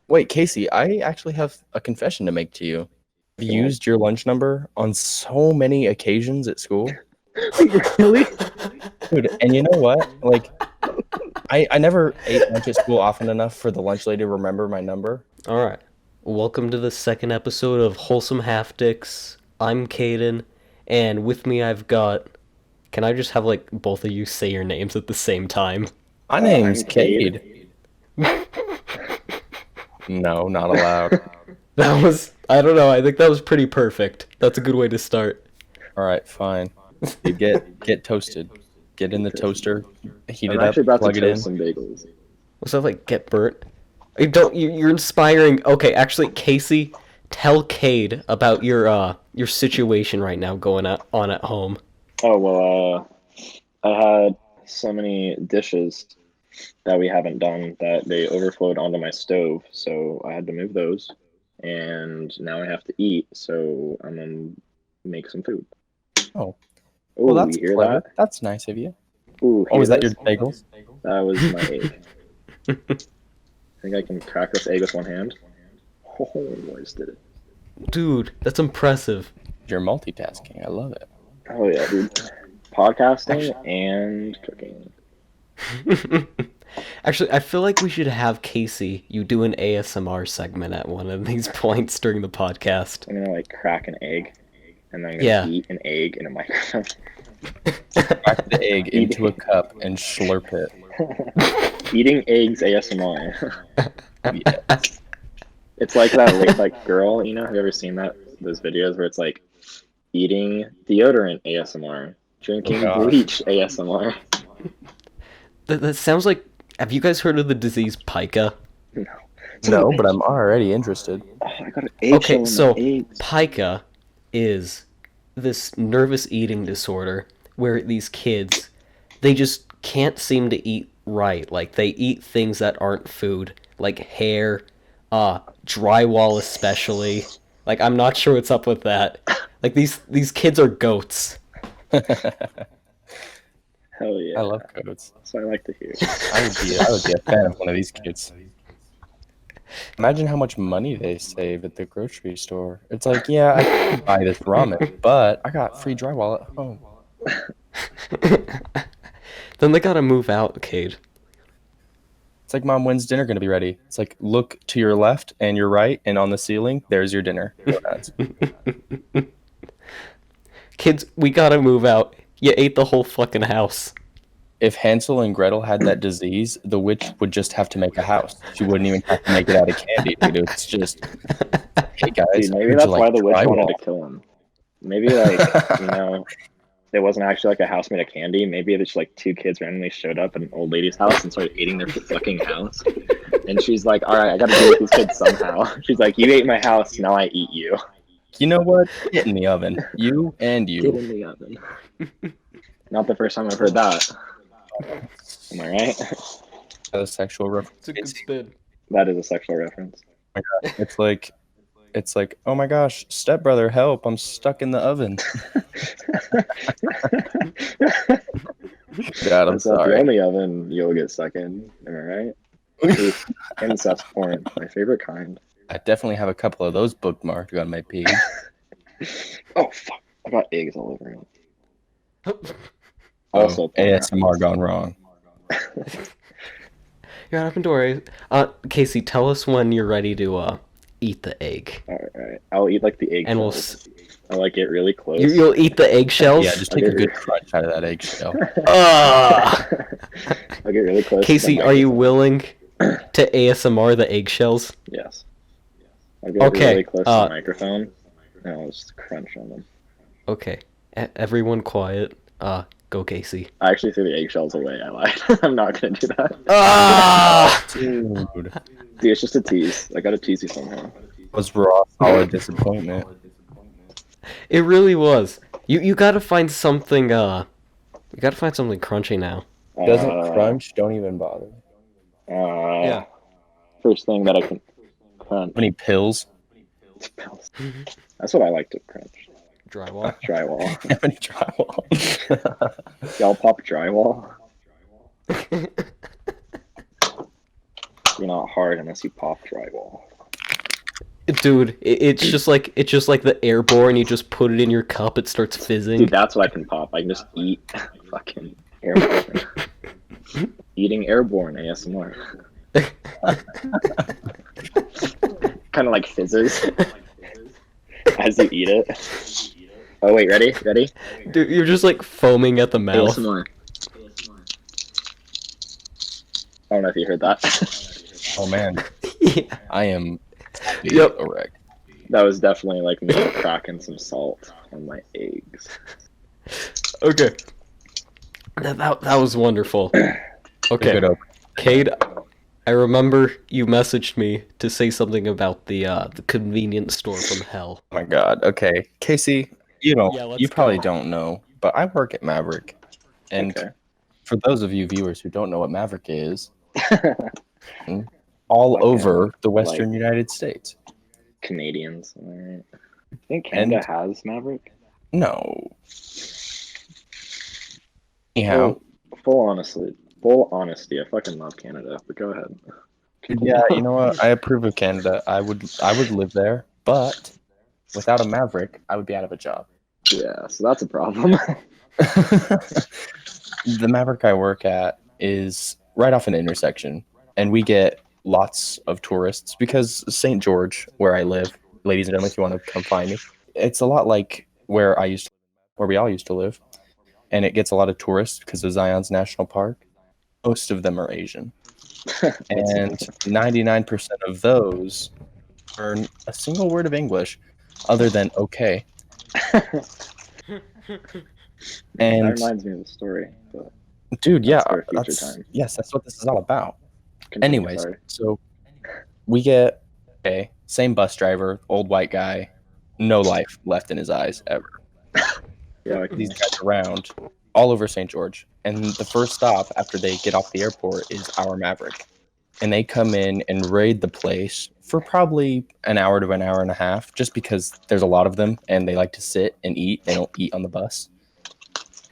Wait, Casey, I actually have a confession to make to you. I've used your lunch number on so many occasions at school. Really? Dude, and you know what? Like, I never ate lunch at school often enough for the lunch lady to remember my number. All right. Welcome to the second episode of Wholesome Half Dicks. I'm Caden, and with me I've got. Can I just have like both of you say your names at the same time? My name's I'm Cade. Cade. No, not allowed. That was. I don't know. I think that was pretty perfect. That's a good way to start. All right, fine. You get toasted. Get in the toaster, heat I'm it up, actually about to plug it in. toast some bagels. What's that like? Get burnt? You don't. You're inspiring. Okay, actually, Casey, tell Cade about your situation right now going on at home. Oh, well, I had so many dishes that we haven't done that they overflowed onto my stove, so I had to move those. And now I have to eat, so I'm gonna make some food. Oh, Oh, well, that's you hear clever. that? That's nice of you. Ooh, Oh, hear is that your this? bagels? That was my egg. I think I can crack this egg with one hand. Oh, I just did it. Dude, that's impressive. You're multitasking. I love it. Oh yeah, dude. Podcasting and cooking. Actually, I feel like we should have Casey, you do an ASMR segment at one of these points during the podcast. I'm gonna like crack an egg, and then I'm gonna Yeah. eat an egg in a microphone. Crack the egg into a cup and slurp it. Eating eggs ASMR. Yes. It's like that like girl, you know? Have you ever seen those videos where it's like eating deodorant ASMR, drinking God. bleach ASMR? That sounds like. Have you guys heard of the disease pica? No. No, but I'm already interested. Oh, I got an eggshell Okay, in so my eggs. pica is this nervous eating disorder where these kids, they just can't seem to eat right. Like they eat things that aren't food, like hair, drywall especially. Like I'm not sure what's up with that. Like these kids are goats. Hell yeah. I love codes. That's what I like to hear. I would be a fan of one of these kids. Imagine how much money they save at the grocery store. It's like, yeah, I can buy this ramen, but I got free drywall at home. Then they gotta move out, Cade. It's like, Mom, when's dinner gonna be ready? It's like, look to your left and your right, and on the ceiling, there's your dinner. Kids, we gotta move out. You ate the whole fucking house. If Hansel and Gretel had that disease, the witch would just have to make a house. She wouldn't even have to make it out of candy, dude. It's just, hey guys, Dude, maybe would that's you like why the witch wanted drywall? to kill him. Maybe like, you know, it wasn't actually like a house made of candy. Maybe it's just like two kids randomly showed up at an old lady's house and started eating their fucking house. And she's like, all right, I gotta deal with these kids somehow. She's like, you ate my house, now I eat you. You know what? Get in the oven. You and Get you. in the oven. Not the first time I've heard that. Am I right? A sexual reference. It's a good spin. That is a sexual reference. It's like, oh my gosh, stepbrother, help! I'm stuck in the oven. God, I'm That's not the sorry. only oven you'll get stuck in. Am I right? Oof, incest porn, my favorite kind. I definitely have a couple of those bookmarked on my page. Oh fuck! I got eggs all over it. Oh, Also, ASMR gone wrong. You're not open door. Casey, tell us when you're ready to eat the egg. All right, I'll eat like the egg. And we'll I'll like get really close. You'll eat the eggshells? Yeah, just take a good crunch out of that eggshell. Ah! I'll get really close. Casey, are you willing to ASMR the eggshells? Yes. I'll get Okay, really close to the microphone, and I'll just crunch on them. Okay, everyone quiet. Go Casey. I actually threw the eggshells away. I lied. I'm not gonna do that. Ah! Dude, Dude, it's just a tease. I gotta tease you somehow. was raw, solid disappointment. It really was. You gotta find something. You gotta find something crunchy now. Doesn't crunch, don't even bother. Yeah. First thing that I can crunch. Any pills? Pills. That's what I like to crunch. Drywall. Drywall. Have any drywall? Y'all pop drywall? You're not hard unless you pop drywall. Dude, it's just like the airborne. You just put it in your cup, it starts fizzing. Dude, that's what I can pop. I can just eat fucking airborne. Eating airborne ASMR. Kind of like fizzes as you eat it. Oh wait, ready? Dude, you're just like foaming at the mouth. ASMR. I don't know if you heard that. Oh man, Yeah. I am Yep. erect. That was definitely like me cracking some salt on my eggs. Okay. That was wonderful. Okay, Good open. Kade, I remember you messaged me to say something about the convenience store from hell. Oh my god. Okay, Kasey, you Yeah, let's you probably go. don't know, but I work at Maverick, and Okay. for those of you viewers who don't know what Maverick is, all Fucking, over the Western United States. Canadians. Alright. I think Canada has Maverick. No. Anyhow, Full honesty, I fucking love Canada. But go ahead. yeah, you know what? I approve of Canada. I would live there, but without a Maverick, I would be out of a job. Yeah, so that's a problem. The Maverick I work at is right off an intersection, and we get lots of tourists because St. George, where I live, ladies and gentlemen, if you want to come find me, it's a lot like where we all used to live, and it gets a lot of tourists because of Zion's National Park. Most of them are Asian, and 99% of those learn a single word of English other than okay. That And reminds me of the story. But dude, yeah, for a future time. yes, that's what this is all about. Continue, Anyways, sorry. so we get same bus driver, old white guy, no life left in his eyes ever. Yeah, like These guys around all over St. George, and the first stop after they get off the airport is our Maverick, and they come in and raid the place for probably an hour to an hour and a half, just because there's a lot of them and they like to sit and eat. They don't eat on the bus.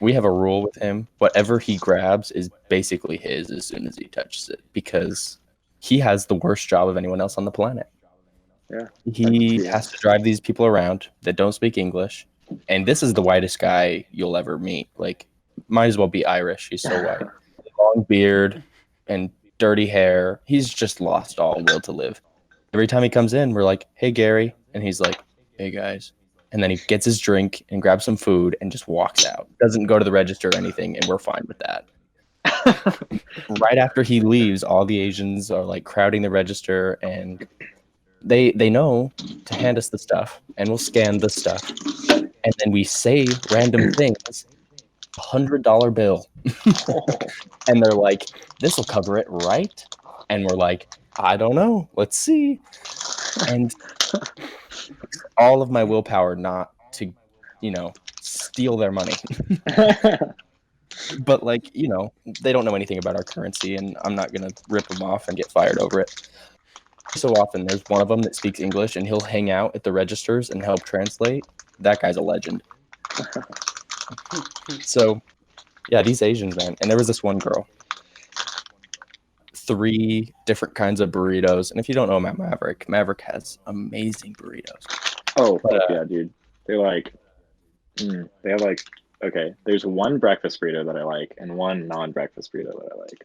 We have a rule with him. Whatever he grabs is basically his as soon as he touches it, because he has the worst job of anyone else on the planet. Yeah. He has to drive these people around that don't speak English. And this is the whitest guy you'll ever meet. Like, might as well be Irish. He's so white. Long beard and dirty hair. He's just lost all will to live. Every time he comes in, we're like, hey, Gary. And he's like, hey, guys. And then he gets his drink and grabs some food and just walks out. Doesn't go to the register or anything, and we're fine with that. Right after he leaves, all the Asians are like crowding the register, and they know to hand us the stuff, and we'll scan the stuff, and then we say random things. $100 bill. And they're like, this will cover it, right? And we're like, I don't know, let's see. And all of my willpower not to, steal their money. But like, they don't know anything about our currency, and I'm not gonna rip them off and get fired over it. So often there's one of them that speaks English, and he'll hang out at the registers and help translate. That guy's a legend. So yeah, these Asians, man. And there was this one girl, 3 different kinds of burritos. And if you don't know about Maverick has amazing burritos. Oh, fuck yeah, dude. They have like, okay, there's one breakfast burrito that I like and one non-breakfast burrito that I like.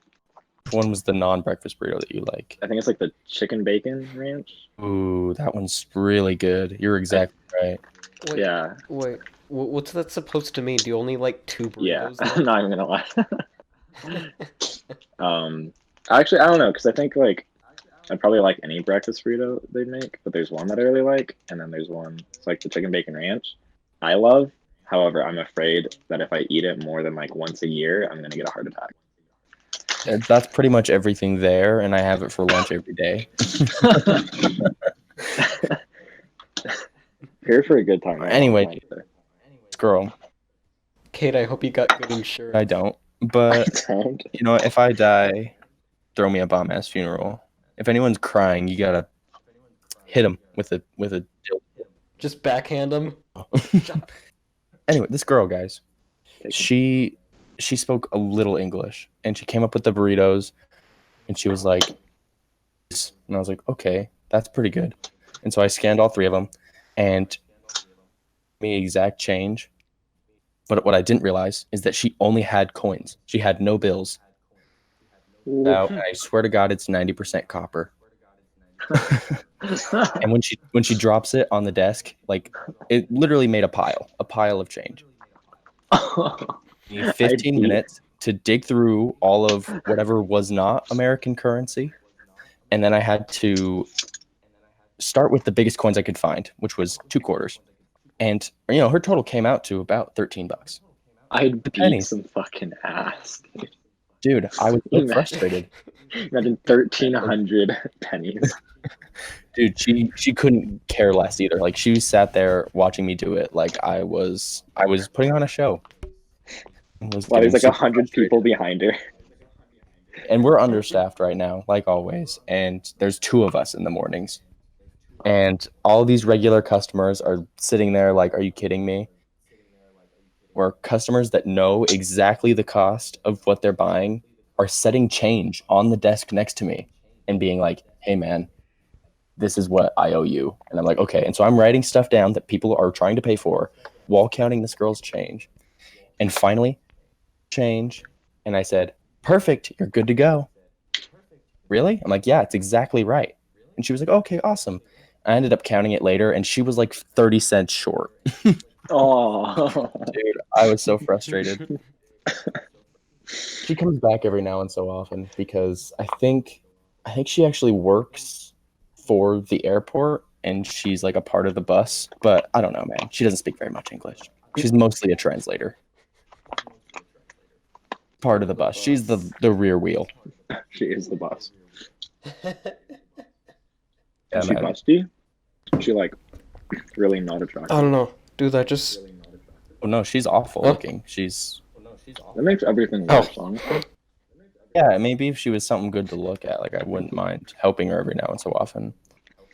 Which one was the non-breakfast burrito that you like? I think it's like the chicken bacon ranch. Ooh, that one's really good. You're exactly right. Wait, Yeah. Wait, what's that supposed to mean? Do you only like 2 Yeah, burritos? I'm not even gonna lie. Actually, I don't know, because I think like I probably like any breakfast burrito they make, but there's one that I really like, and then there's one, it's like the chicken bacon ranch. I love. However, I'm afraid that if I eat it more than like once a year, I'm gonna get a heart attack. That's pretty much everything there, and I have it for lunch every day. Here for a good time. Anyway, girl, Kate, I hope you got good insurance. I don't. But I don't. if I die, throw me a bomb ass funeral. If anyone's crying, you gotta hit them with a Just backhand them. Anyway, this girl, guys, she spoke a little English, and she came up with the burritos, and she was like, And I was like, okay, that's pretty good. And so I scanned all 3 of them and me exact change. But what I didn't realize is that she only had coins. She had no bills. Out, and I swear to God, it's 90% copper. And when she drops it on the desk, like it literally made a pile of change. 15 minutes to dig through all of whatever was not American currency, and then I had to start with the biggest coins I could find, which was 2 quarters. And her total came out to about $13. I'd beat pennies. some fucking ass. Dude, I was so frustrated. Imagine 1,300 pennies. Dude, she couldn't care less either. Like she sat there watching me do it like I was putting on a show. Well, there's like 100 people behind her. And we're understaffed right now, like always. And there's 2 of us in the mornings. And all these regular customers are sitting there like, are you kidding me? Where customers that know exactly the cost of what they're buying are setting change on the desk next to me and being like, hey, man, this is what I owe you. And I'm like, okay. And so I'm writing stuff down that people are trying to pay for while counting this girl's change. And finally, change. And I said, perfect. You're good to go. Really? I'm like, yeah, it's exactly right. And she was like, okay, awesome. I ended up counting it later, and she was like 30 cents short. Oh, dude, I was so frustrated. She comes back every now and so often because I think she actually works for the airport and she's like a part of the bus, but I don't know, man. She doesn't speak very much English. She's mostly a translator. Part of the bus. She's the rear wheel. She is the boss. Yeah, she man. busty? She like really not attractive. I don't know. Dude, that just... Oh no, she's awful looking. That makes everything worse, honestly. Yeah, maybe if she was something good to look at, like I wouldn't mind helping her every now and so often.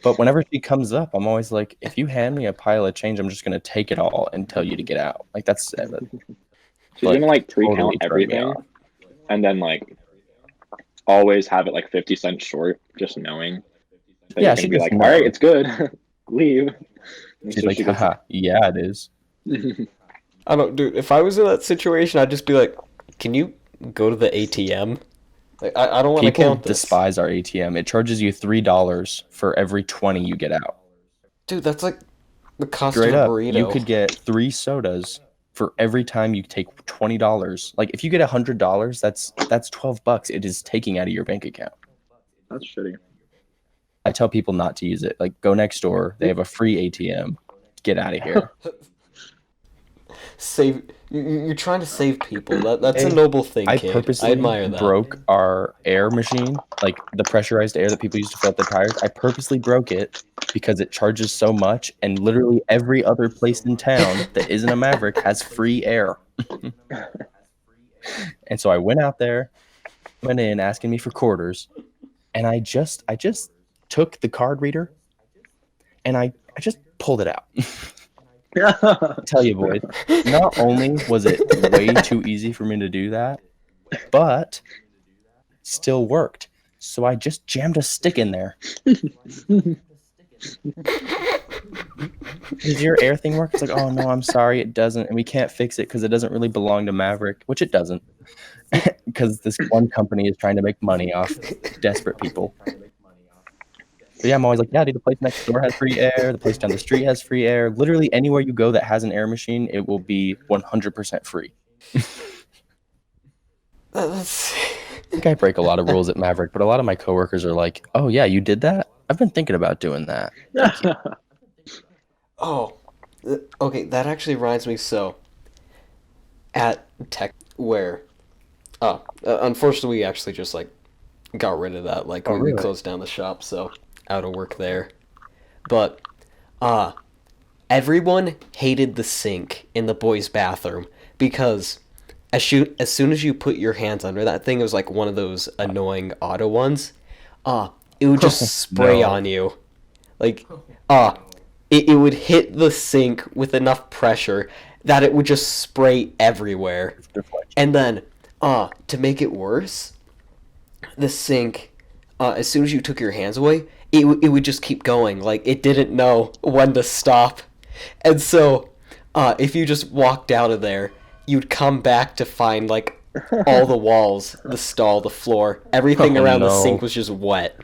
But whenever she comes up, I'm always like, if you hand me a pile of change, I'm just gonna take it all and tell you to get out. Like that's She's gonna like pre-count everything, and then like always have it like 50 cents short, just knowing that you're gonna be like, all right, it's good, leave. And she's like, haha, yeah, it is. I don't, dude. If I was in that situation, I'd just be like, "Can you go to the ATM?" Like, I don't want to count this. People despise our ATM. It charges you $3 for every 20 you get out. Dude, that's like the cost Straight of a up, burrito. you could get 3 sodas for every time you take $20. Like if you get $100, that's $12 it is taking out of your bank account. That's shitty. I tell people not to use it. Like go next door. They have a free ATM. Get out of here. You're trying to save people. That's a noble thing, I Kade. purposely I admire that. broke our air machine, like the pressurized air that people use to fill up their tires. I purposely broke it because it charges so much, and literally every other place in town that isn't a Maverick has free air. And so I went out there, went in asking me for quarters, and I just took the card reader and I just pulled it out. I'll tell you, boys, not only was it way too easy for me to do that, but still worked. So I just jammed a stick in there. Does your air thing work? It's like, oh no, I'm sorry, it doesn't, and we can't fix it because it doesn't really belong to Maverick, which it doesn't, because this one company is trying to make money off desperate people. But yeah, I'm always like, yeah, dude, the place next door has free air. The place down the street has free air. Literally anywhere you go that has an air machine, it will be 100% free. I think I break a lot of rules at Maverick, but a lot of my coworkers are like, oh yeah, you did that? I've been thinking about doing that. Oh, okay, that actually reminds me. So, at Tech, where, unfortunately, we actually just like got rid of that. Like, we closed down the shop, so out of work there. But, everyone hated the sink in the boys' bathroom because as soon as you put your hands under that thing, it was like one of those annoying auto ones. It would just spray on you, like, it would hit the sink with enough pressure that it would just spray everywhere. And then, to make it worse, the sink, as soon as you took your hands away, it would just keep going. Like, it didn't know when to stop. And so, if you just walked out of there, you'd come back to find, like, all the walls, the stall, the floor, everything Oh around the sink no. was just wet.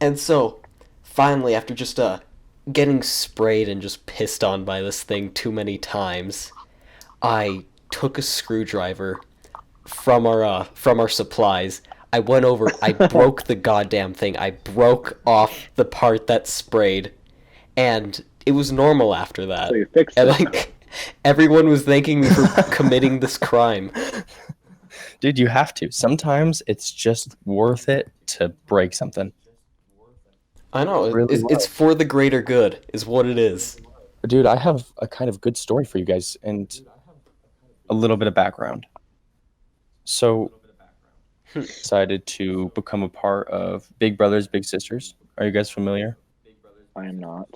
And so, finally, after just getting sprayed and just pissed on by this thing too many times, I took a screwdriver from our supplies. I went over, I broke the goddamn thing. I broke off the part that sprayed, and it was normal after that. So you fixed And it. like everyone was thanking me for committing this crime. Dude, you have to. Sometimes it's just worth it to break something. I know Really it's was. for the greater good, is what it is. Dude, I have a kind of good story for you guys and a little bit of background. So, decided to become a part of Big Brothers Big Sisters. Are you guys familiar? I am not.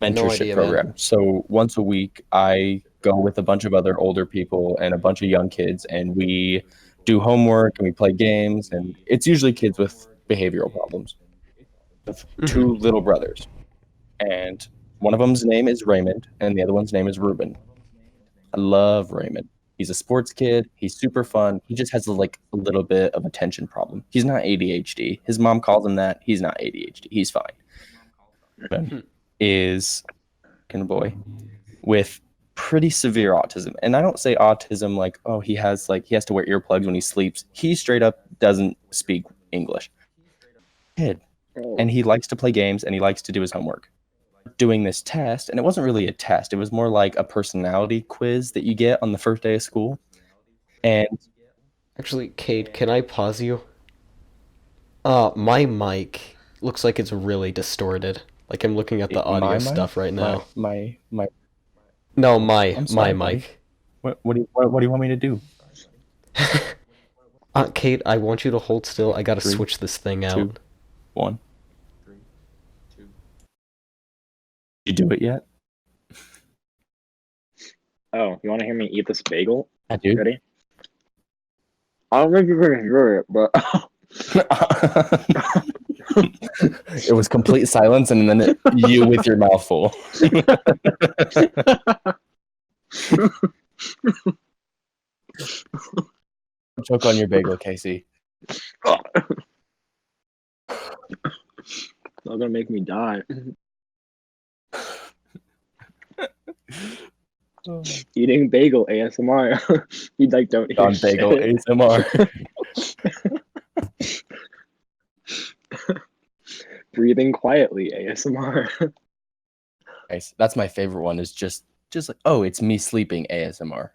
No Mentorship idea, man. program. So once a week, I go with a bunch of other older people and a bunch of young kids, and we do homework and we play games. And it's usually kids with behavioral problems. With two little brothers, and one of them's name is Raymond, and the other one's name is Ruben. I love Raymond. He's a sports kid. He's super fun. He just has like a little bit of attention problem. He's not ADHD. His mom calls him that. He's not ADHD. He's fine. Ruben is a boy with pretty severe autism. And I don't say autism like, oh, he has to wear earplugs when he sleeps. He straight up doesn't speak English. Kid. Oh. And he likes to play games and he likes to do his homework. Doing this test, and it wasn't really a test. It was more like a personality quiz that you get on the first day of school. And Actually, Cade, can I pause you? My mic looks like it's really distorted. Like I'm looking at the audio my stuff right now. my No, I'm my sorry, buddy. mic. What do you want me to do? Kate, I want you to hold still. I gotta 3, switch this thing 2, out. 1. You do it yet? Oh, you want to hear me eat this bagel? I do. Ready? I don't think you're gonna hear it, but It was complete silence, and then you with your mouth full. Choke on your bagel, Casey. it's not gonna make me die. Eating bagel ASMR. You like don't hear On bagel shit. ASMR. Breathing quietly ASMR. Nice. That's my favorite one. Is just like, oh, it's me sleeping ASMR.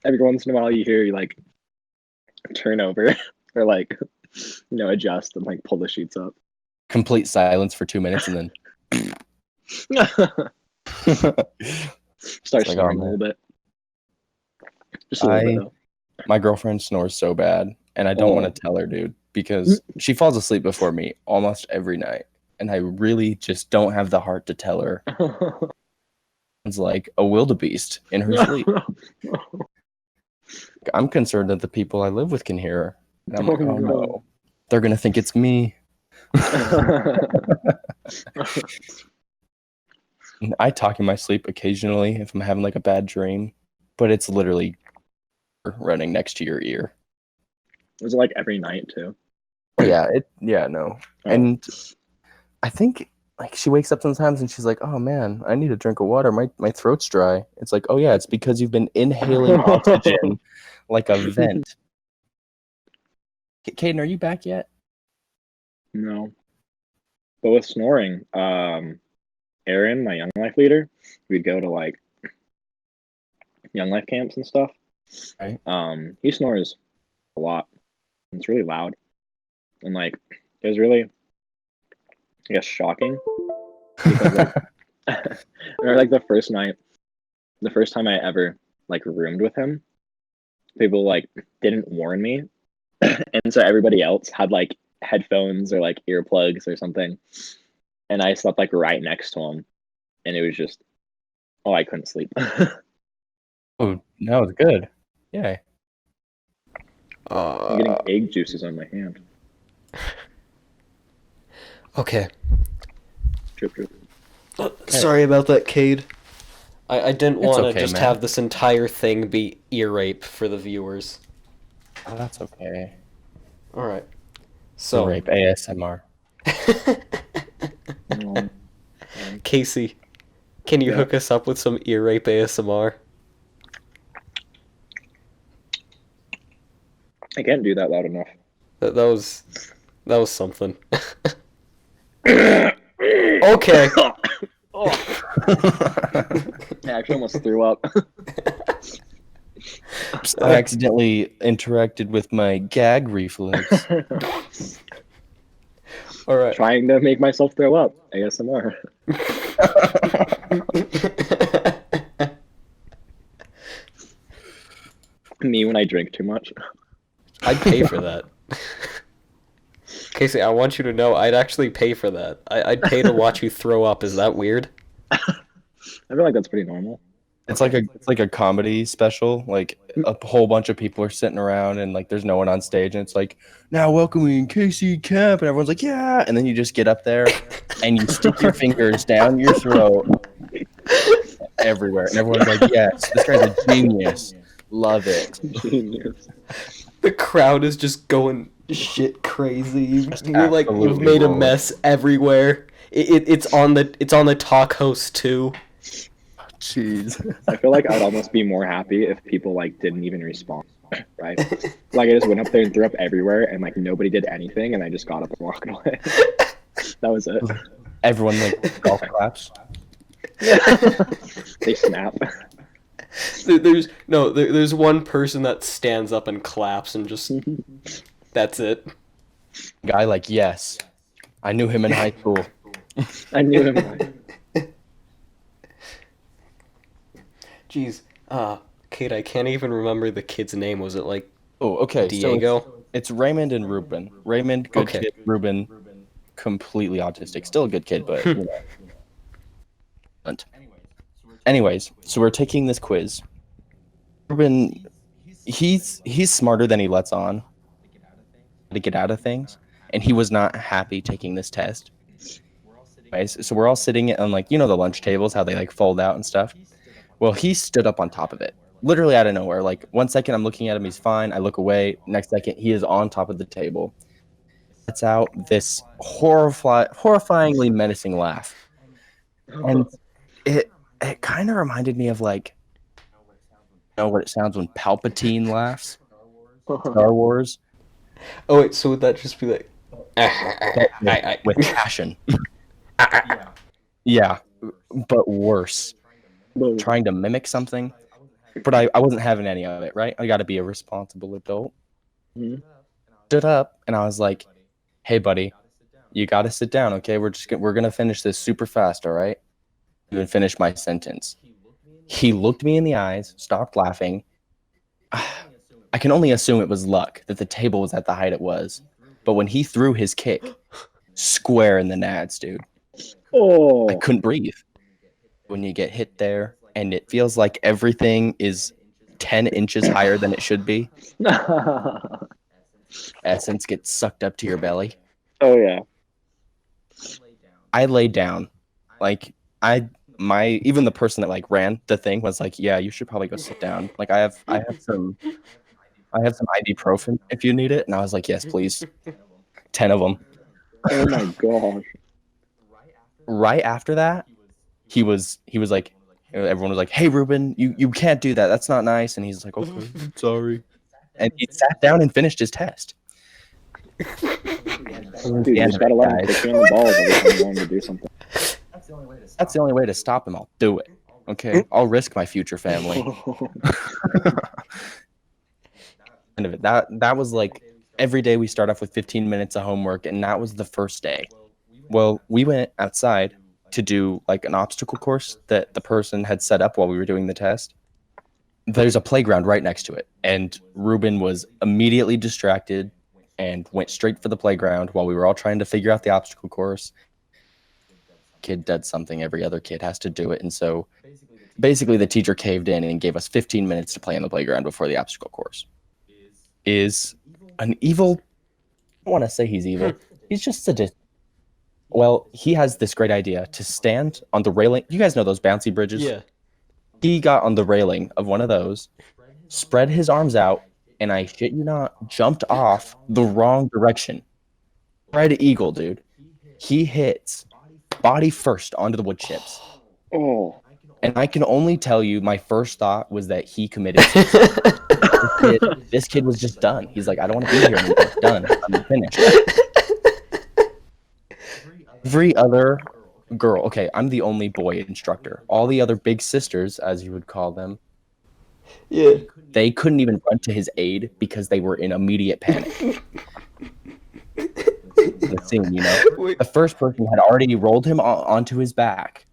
Every once in a while, you hear you like turn over or like adjust and like pull the sheets up. Complete silence for 2 minutes, and then Start like, snoring oh, a little bit. Just a little bit though. my girlfriend snores so bad, and I don't want to tell her, dude, because she falls asleep before me almost every night, and I really just don't have the heart to tell her. It's like a wildebeest in her sleep. I'm concerned that the people I live with can hear her. And I'm like, oh no, they're gonna think it's me. I talk in my sleep occasionally if I'm having like a bad dream, but it's literally running next to your ear. Was it like every night too? Yeah, no. Oh. And I think like she wakes up sometimes and she's like, oh man, I need a drink of water. My throat's dry. It's like, oh yeah, it's because you've been inhaling oxygen like a vent. Caden, are you back yet? No. But with snoring, Aaron, my Young Life leader, we'd go to like Young Life camps and stuff. Right. He snores a lot. It's really loud. And like it was really, I guess, shocking. Because, like, I remember like the first time I ever like roomed with him, people like didn't warn me. And so everybody else had like headphones or like earplugs or something. And I slept like right next to him. And it was just, I couldn't sleep. Oh, no, it's good. Yeah. I'm getting egg juices on my hand. Okay. Drip, drip. Sorry about that, Kade. I didn't It's want to okay, just man. have this entire thing be ear rape for the viewers. Oh, that's okay. All right. So, Rape ASMR. Kasey, can you Yeah. hook us up with some ear rape ASMR? I can't do that loud enough. That was something. Okay. Oh. I actually almost threw up. I accidentally interacted with my gag reflex. All right. Trying to make myself throw up. ASMR. Me when I drink too much. I'd pay for that. Kasey, I want you to know I'd actually pay for that. I'd pay to watch you throw up. Is that weird? I feel like that's pretty normal. It's like a comedy special. Like a whole bunch of people are sitting around and like there's no one on stage and it's like, now welcoming Kasey Camp, and everyone's like, yeah, and then you just get up there and you stick your fingers down your throat everywhere, and everyone's like, yes, this guy's a genius. Love it. Genius. The crowd is just going shit crazy. You're like, you've Absolutely made a rolling. mess everywhere. It's on the talk host too. Jeez. I feel like I'd almost be more happy if people like didn't even respond. Right? Like I just went up there and threw up everywhere and like nobody did anything and I just got up and walked away. That was it. Everyone like golf claps. They snap. There's one person that stands up and claps and just that's it. Guy like, yes, I knew him in high school. I knew him. Jeez, Kate, I can't even remember the kid's name. Was it like Oh, okay. Diego? So it's Raymond and Ruben. Raymond, good Okay. kid. Ruben, completely autistic. Still a good kid, but you know. Anyways, so we're taking this quiz. Ruben, he's smarter than he lets on to get out of things, and he was not happy taking this test. Anyways, so we're all sitting on like, you know, the lunch tables, how they like fold out and stuff. Well, he stood up on top of it, literally out of nowhere. Like 1 second I'm looking at him, he's fine. I look away. Next second he is on top of the table. Lets out this horrifyingly menacing laugh, and it kind of reminded me of like, you know what it sounds when Palpatine laughs. Star Wars. Oh wait, so would that just be like With passion. Yeah, but worse. Trying to mimic something, but I wasn't having any of it, right? I got to be a responsible adult. Mhm. Stood up and I was like, hey buddy, you got to sit down, okay? We're gonna finish this super fast, all right? Even finish my sentence. He looked me in the eyes, stopped laughing. I can only assume it was luck that the table was at the height it was, but when he threw his kick square in the nads, dude, Oh. I couldn't breathe. When you get hit there and it feels like everything is 10 inches higher than it should be, essence gets sucked up to your belly. Oh yeah. I laid down. Like even the person that like ran the thing was like, yeah, you should probably go sit down. Like I have some ibuprofen if you need it. And I was like, yes, please. 10 of them. Oh my gosh. Right after that, he was like, everyone was like, hey Ruben, you can't do that, that's not nice. And he's like, okay, sorry. And he sat down and finished his test. Dude, you just gotta let him kick you in the balls every time you want him to do something. That's the only way to stop him. I'll do it. Okay, I'll risk my future family. End of it. That was like every day we start off with 15 minutes of homework, and that was the first day. Well, we went outside to do like an obstacle course that the person had set up while we were doing the test. There's a playground right next to it, and Ruben was immediately distracted and went straight for the playground while we were all trying to figure out the obstacle course. Kid did something, every other kid has to do it, and so basically the teacher caved in and gave us 15 minutes to play on the playground before the obstacle course. Is an evil. I don't want to say he's evil. He's just sadistic. Well, he has this great idea to stand on the railing. You guys know those bouncy bridges? Yeah. He got on the railing of one of those, spread his arms out, and I shit you not, jumped off the wrong direction. Spread eagle, dude. He hits body first onto the wood chips. Oh. And I can only tell you, my first thought was that he committed suicide. This kid was just done. He's like, I don't want to be here anymore. Done. I'm finished. Every other girl, okay, I'm the only boy instructor. All the other big sisters, as you would call them, Yeah. they couldn't even run to his aid because they were in immediate panic. The scene, you know, the first person had already rolled him onto his back.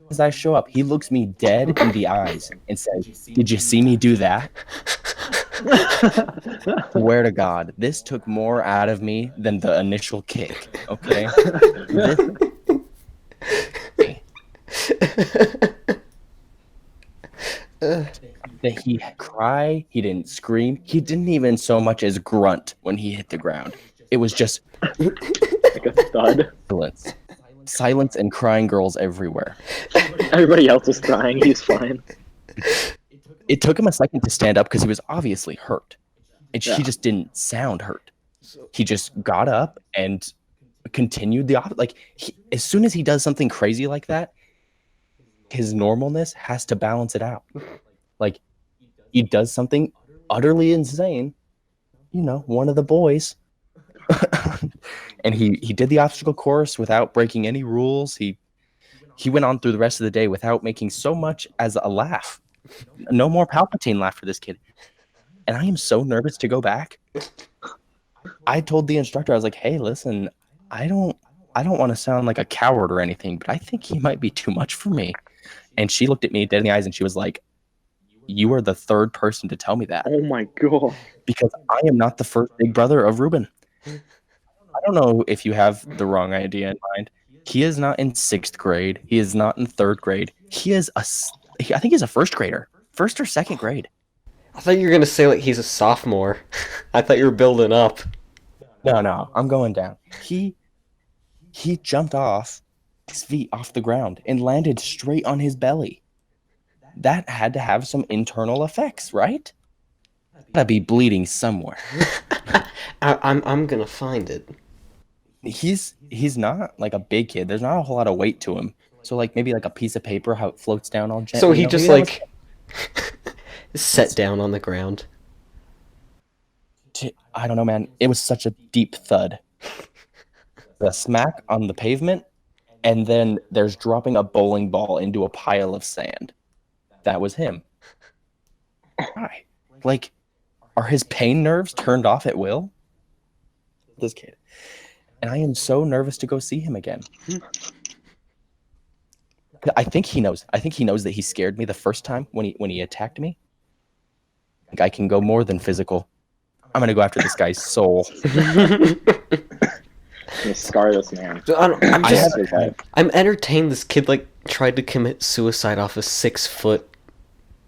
As I show up, he looks me dead in the eyes and says, "Did you see me do that?" Swear to God, this took more out of me than the initial kick. Okay. That he cry, he didn't scream, he didn't even so much as grunt when he hit the ground. It was just Like a thud. silence and crying girls everywhere. Everybody else is crying. He's fine. It took him a second to stand up because he was obviously hurt, and Yeah. he just didn't sound hurt. He just got up and continued the like. As soon as he does something crazy like that, his normalness has to balance it out. Like, he does something utterly insane, you know, one of the boys, and he did the obstacle course without breaking any rules. He went on through the rest of the day without making so much as a laugh. No more Palpatine laugh for this kid. And I am so nervous to go back. I told the instructor, I was like, "Hey, listen, I don't want to sound like a coward or anything, but I think he might be too much for me." And she looked at me dead in the eyes and she was like, "You are the third person to tell me that, Oh my god. because I am not the first big brother of Ruben." I don't know if you have the wrong idea in mind. He is not in 6th grade. He is not in 3rd grade. I think he's a 1st grader. 1st or 2nd grade. I thought you were gonna say like he's a sophomore. I thought you were building up. No, I'm going down. He jumped off his feet off the ground and landed straight on his belly. That had to have some internal effects, right? Gotta be bleeding somewhere. I'm gonna find it. He's not like a big kid. There's not a whole lot of weight to him. So like maybe like a piece of paper, how it floats down all gently. So he you know? just Maybe like sat down on the ground. I don't know, man. It was such a deep thud. The smack on the pavement, and then there's dropping a bowling ball into a pile of sand. That was him. Why? Like, are his pain nerves turned off at will? This kid. And I am so nervous to go see him again. I think he knows. I think he knows that he scared me the first time when he attacked me. I think I can go more than physical. I'm gonna go after this guy's soul. You scar this man. I'm entertained this kid like tried to commit suicide off a 6-foot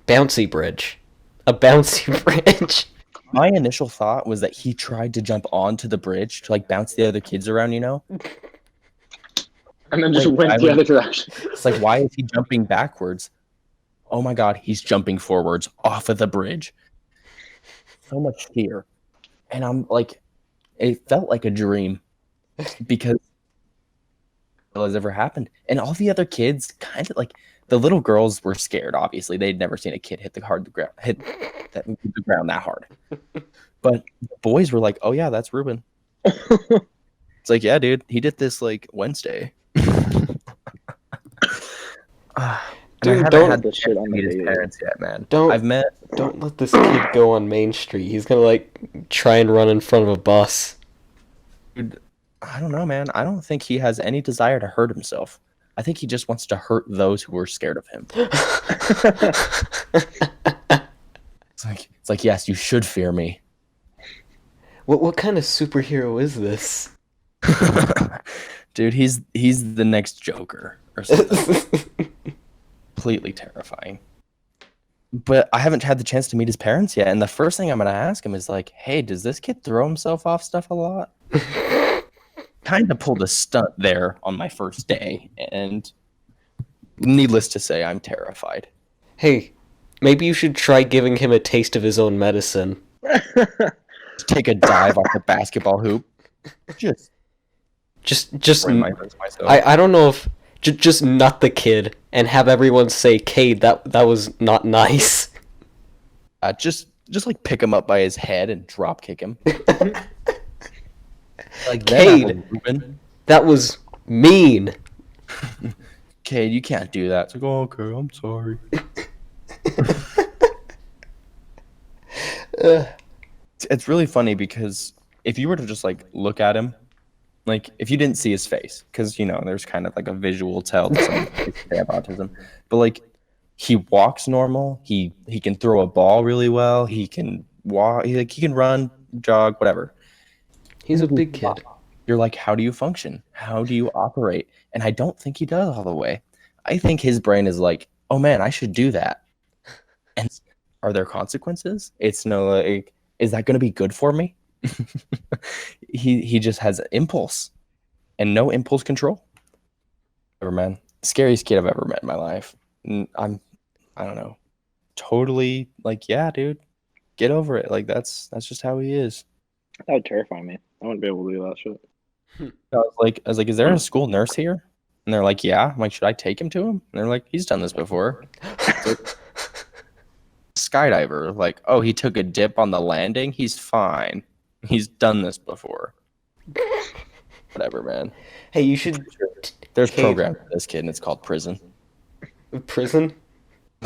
bouncy bridge. A bouncy bridge. My initial thought was that he tried to jump onto the bridge to like bounce the other kids around, you know? And then just went the other direction. It's like, why is he jumping backwards? Oh my god, he's jumping forwards off of the bridge. So much fear. And I'm like, it felt like a dream because it has ever happened. And all the other kids kind of like, the little girls were scared, obviously. They'd never seen a kid hit the ground that hard. But the boys were like, "Oh yeah, that's Ruben." It's like, "Yeah, dude, he did this like Wednesday." Dude, don't had the shit on meet the his video. parents yet, man. Don't let this kid go on Main Street. He's gonna like try and run in front of a bus. Dude, I don't know, man. I don't think he has any desire to hurt himself. I think he just wants to hurt those who are scared of him. It's like, yes, you should fear me. What kind of superhero is this? Dude, he's the next Joker or something. Completely terrifying. But I haven't had the chance to meet his parents yet. And the first thing I'm going to ask him is like, hey, does this kid throw himself off stuff a lot? Kind of pulled a stunt there on my first day. And needless to say, I'm terrified. Hey, maybe you should try giving him a taste of his own medicine. Take a dive off the basketball hoop. Just Just myself. I don't know if just nut the kid and have everyone say, Kade, that was not nice. Just like pick him up by his head and drop kick him. Like Kade, that was mean. Kade, you can't do that. It's like, oh, okay, I'm sorry. It's really funny because if you were to just like look at him, like if you didn't see his face, because there's kind of like a visual tell to some they have autism, but like he walks normal, he can throw a ball really well, he can walk, he can run, jog, whatever. He's a big kid. You're like, how do you function? How do you operate? And I don't think he does all the way. I think his brain is like, oh man, I should do that. And are there consequences? It's no like, is that going to be good for me? He just has impulse and no impulse control. Ever man, scariest kid I've ever met in my life. I don't know, totally like, yeah, dude, get over it. Like that's just how he is. That would terrify me. I wouldn't be able to do that shit. I was like, is there a school nurse here? And they're like, yeah. I'm like, should I take him to him? And they're like, he's done this before. Skydiver, like, oh, he took a dip on the landing. He's fine. He's done this before. Whatever, man. Hey, you should. There's programs for this kid, and it's called prison. Prison?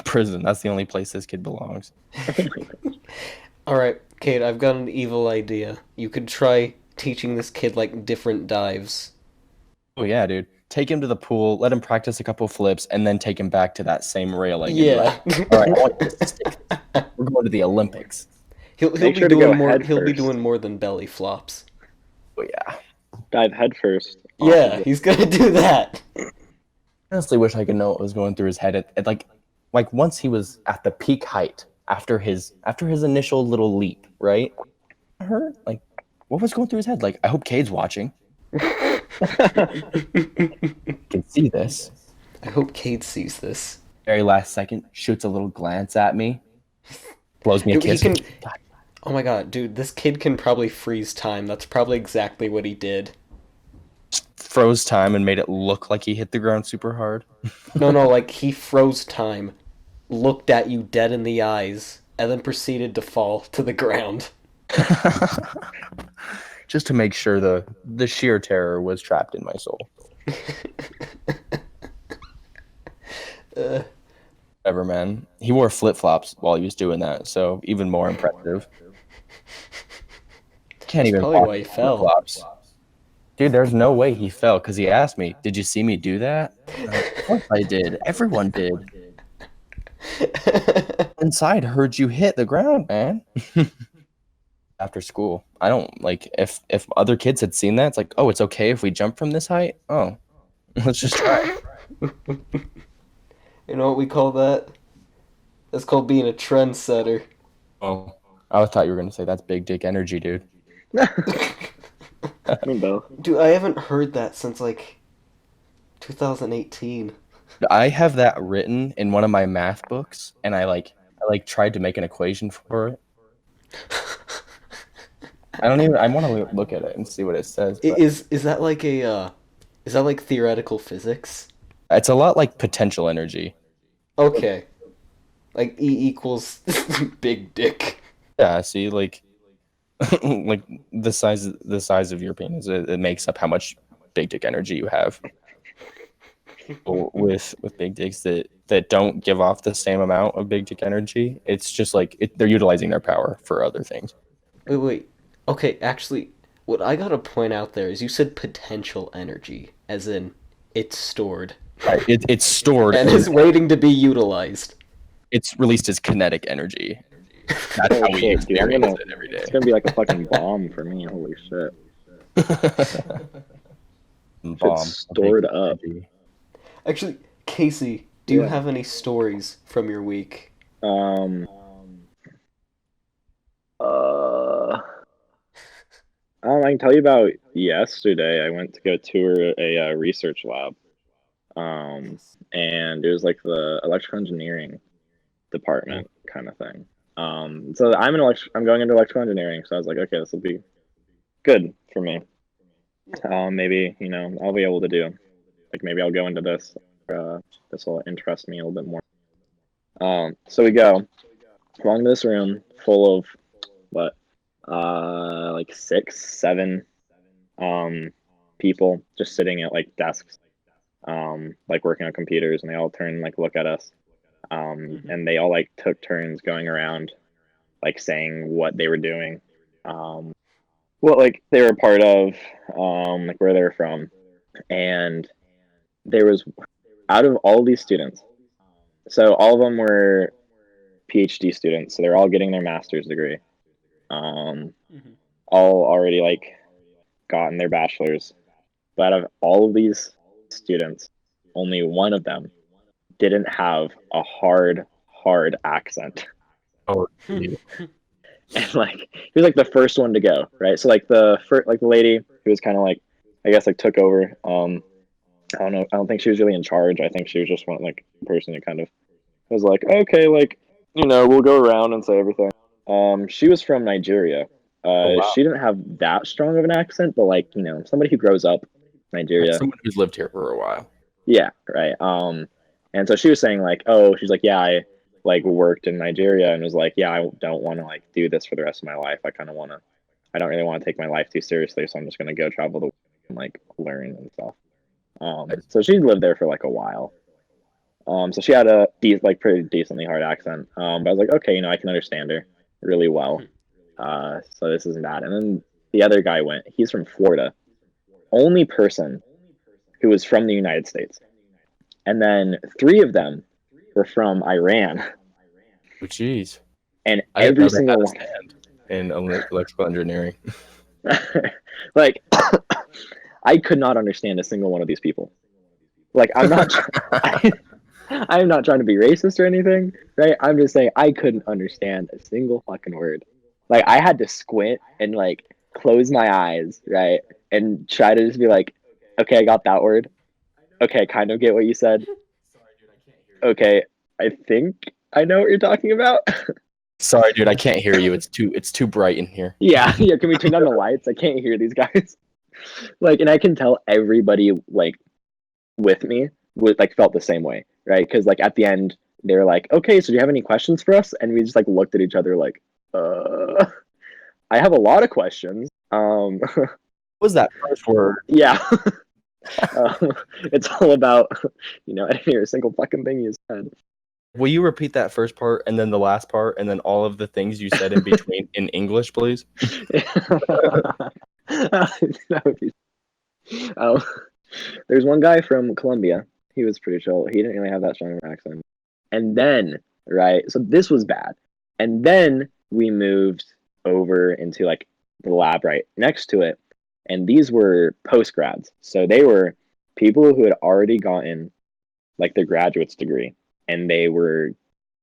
Prison. That's the only place this kid belongs. All right, Kade, I've got an evil idea. You could try teaching this kid like different dives. Oh yeah, dude. Take him to the pool, let him practice a couple flips, and then take him back to that same railing. Yeah. All right, I want you to stick. We're going to the Olympics. He'll be doing more. He'll be doing more than belly flops. Oh yeah. Dive head first. Yeah, he's gonna do that. I honestly wish I could know what was going through his head at like once he was at the peak height after his initial little leap, right? I heard like what was going through his head? Like, I hope Kade's watching. Can see this. I hope Kade sees this. Very last second, shoots a little glance at me, blows me a kiss. Oh my god, dude, this kid can probably freeze time. That's probably exactly what he did. Froze time and made it look like he hit the ground super hard. No, like he froze time, looked at you dead in the eyes, and then proceeded to fall to the ground. Just to make sure the sheer terror was trapped in my soul. Whatever, man. He wore flip-flops while he was doing that, so even more impressive. Can't even probably why he fell. Flip-flops. Dude, there's no way he fell, because he asked me, did you see me do that? Of course I did. Everyone did. Inside heard you hit the ground, man. After school, I don't like if other kids had seen that, it's like, oh, it's okay if we jump from this height. Oh, let's just try. You know what we call that? That's called being a trendsetter. Oh, I thought you were gonna say that's big dick energy, dude. Dude, I haven't heard that since like 2018. I have that written in one of my math books, and I tried to make an equation for it. I want to look at it and see what it says. Is that like is that like theoretical physics? It's a lot like potential energy. Okay. Like E equals big dick. Yeah, see, like like the size of your penis, it makes up how much big dick energy you have. With big dicks that don't give off the same amount of big dick energy, it's just like they're utilizing their power for other things. Wait. Okay, actually, what I gotta point out there is you said potential energy, as in it's stored. Right, it's stored and is waiting to be utilized. It's released as kinetic energy. That's how we experience it every day. It's gonna be like a fucking bomb for me. Holy shit! Bomb stored up. Actually, Kasey, do you have any stories from your week? Um. Uh. I can tell you about yesterday. I went to go tour a research lab. Um, and it was like the electrical engineering department kind of thing. So I'm going into electrical engineering, so I was like, okay, this will be good for me. Maybe I'll be able to do like maybe I'll go into this. This will interest me a little bit more. So we go along this room full of what, like 6, 7, people just sitting at like desks, like working on computers, and they all turn and like look at us. And they all like took turns going around, like saying what they were doing, what like they were a part of, like where they were from, and there was out of all these students, so all of them were PhD students, so they're all getting their master's degree, all already like gotten their bachelor's, but out of all of these students, only one of them didn't have a hard accent. Oh, And like he was like the first one to go, right? So like the first, like the lady who was kind of like, I guess like took over. I don't know. I don't think she was really in charge. I think she was just one like person who kind of was like, okay, like we'll go around and say everything. She was from Nigeria. oh wow. She didn't have that strong of an accent, but like somebody who grows up in Nigeria. Someone who's lived here for a while. Yeah, right. And so she was saying like, oh, she's like, yeah, I like worked in Nigeria, and was like, yeah, I don't want to like do this for the rest of my life. I don't really want to take my life too seriously, so I'm just gonna go travel the world and like learn and stuff. So she lived there for like a while. So she had a like pretty decently hard accent. But I was like, okay, I can understand her really well. So this isn't bad. And then the other guy went. He's from Florida. Only person who was from the United States. And then 3 of them were from Iran. Oh, jeez. And I didn't know every they single had a one, stand in electrical engineering. like, I could not understand a single one of these people. Like, I'm not trying to be racist or anything, right? I'm just saying I couldn't understand a single fucking word. Like, I had to squint and like close my eyes, right, and try to just be like, okay, I got that word. Okay, I kind of get what you said. Okay, I think I know what you're talking about. Sorry, dude, I can't hear you. It's too bright in here. Yeah. Can we turn down the lights? I can't hear these guys. Like, and I can tell everybody like with me would like felt the same way, right? Because like at the end they were like, okay, so do you have any questions for us? And we just like looked at each other like, I have a lot of questions. What was that first word? Yeah. It's all about I didn't hear a single fucking thing you said. Will you repeat that first part and then the last part and then all of the things you said in between in English, please? That would be... There's one guy from Colombia. He was pretty chill. He didn't really have that strong of an accent. And then, right, so this was bad. And then we moved over into like the lab right next to it. And these were post-grads. So they were people who had already gotten like their graduate's degree. And they were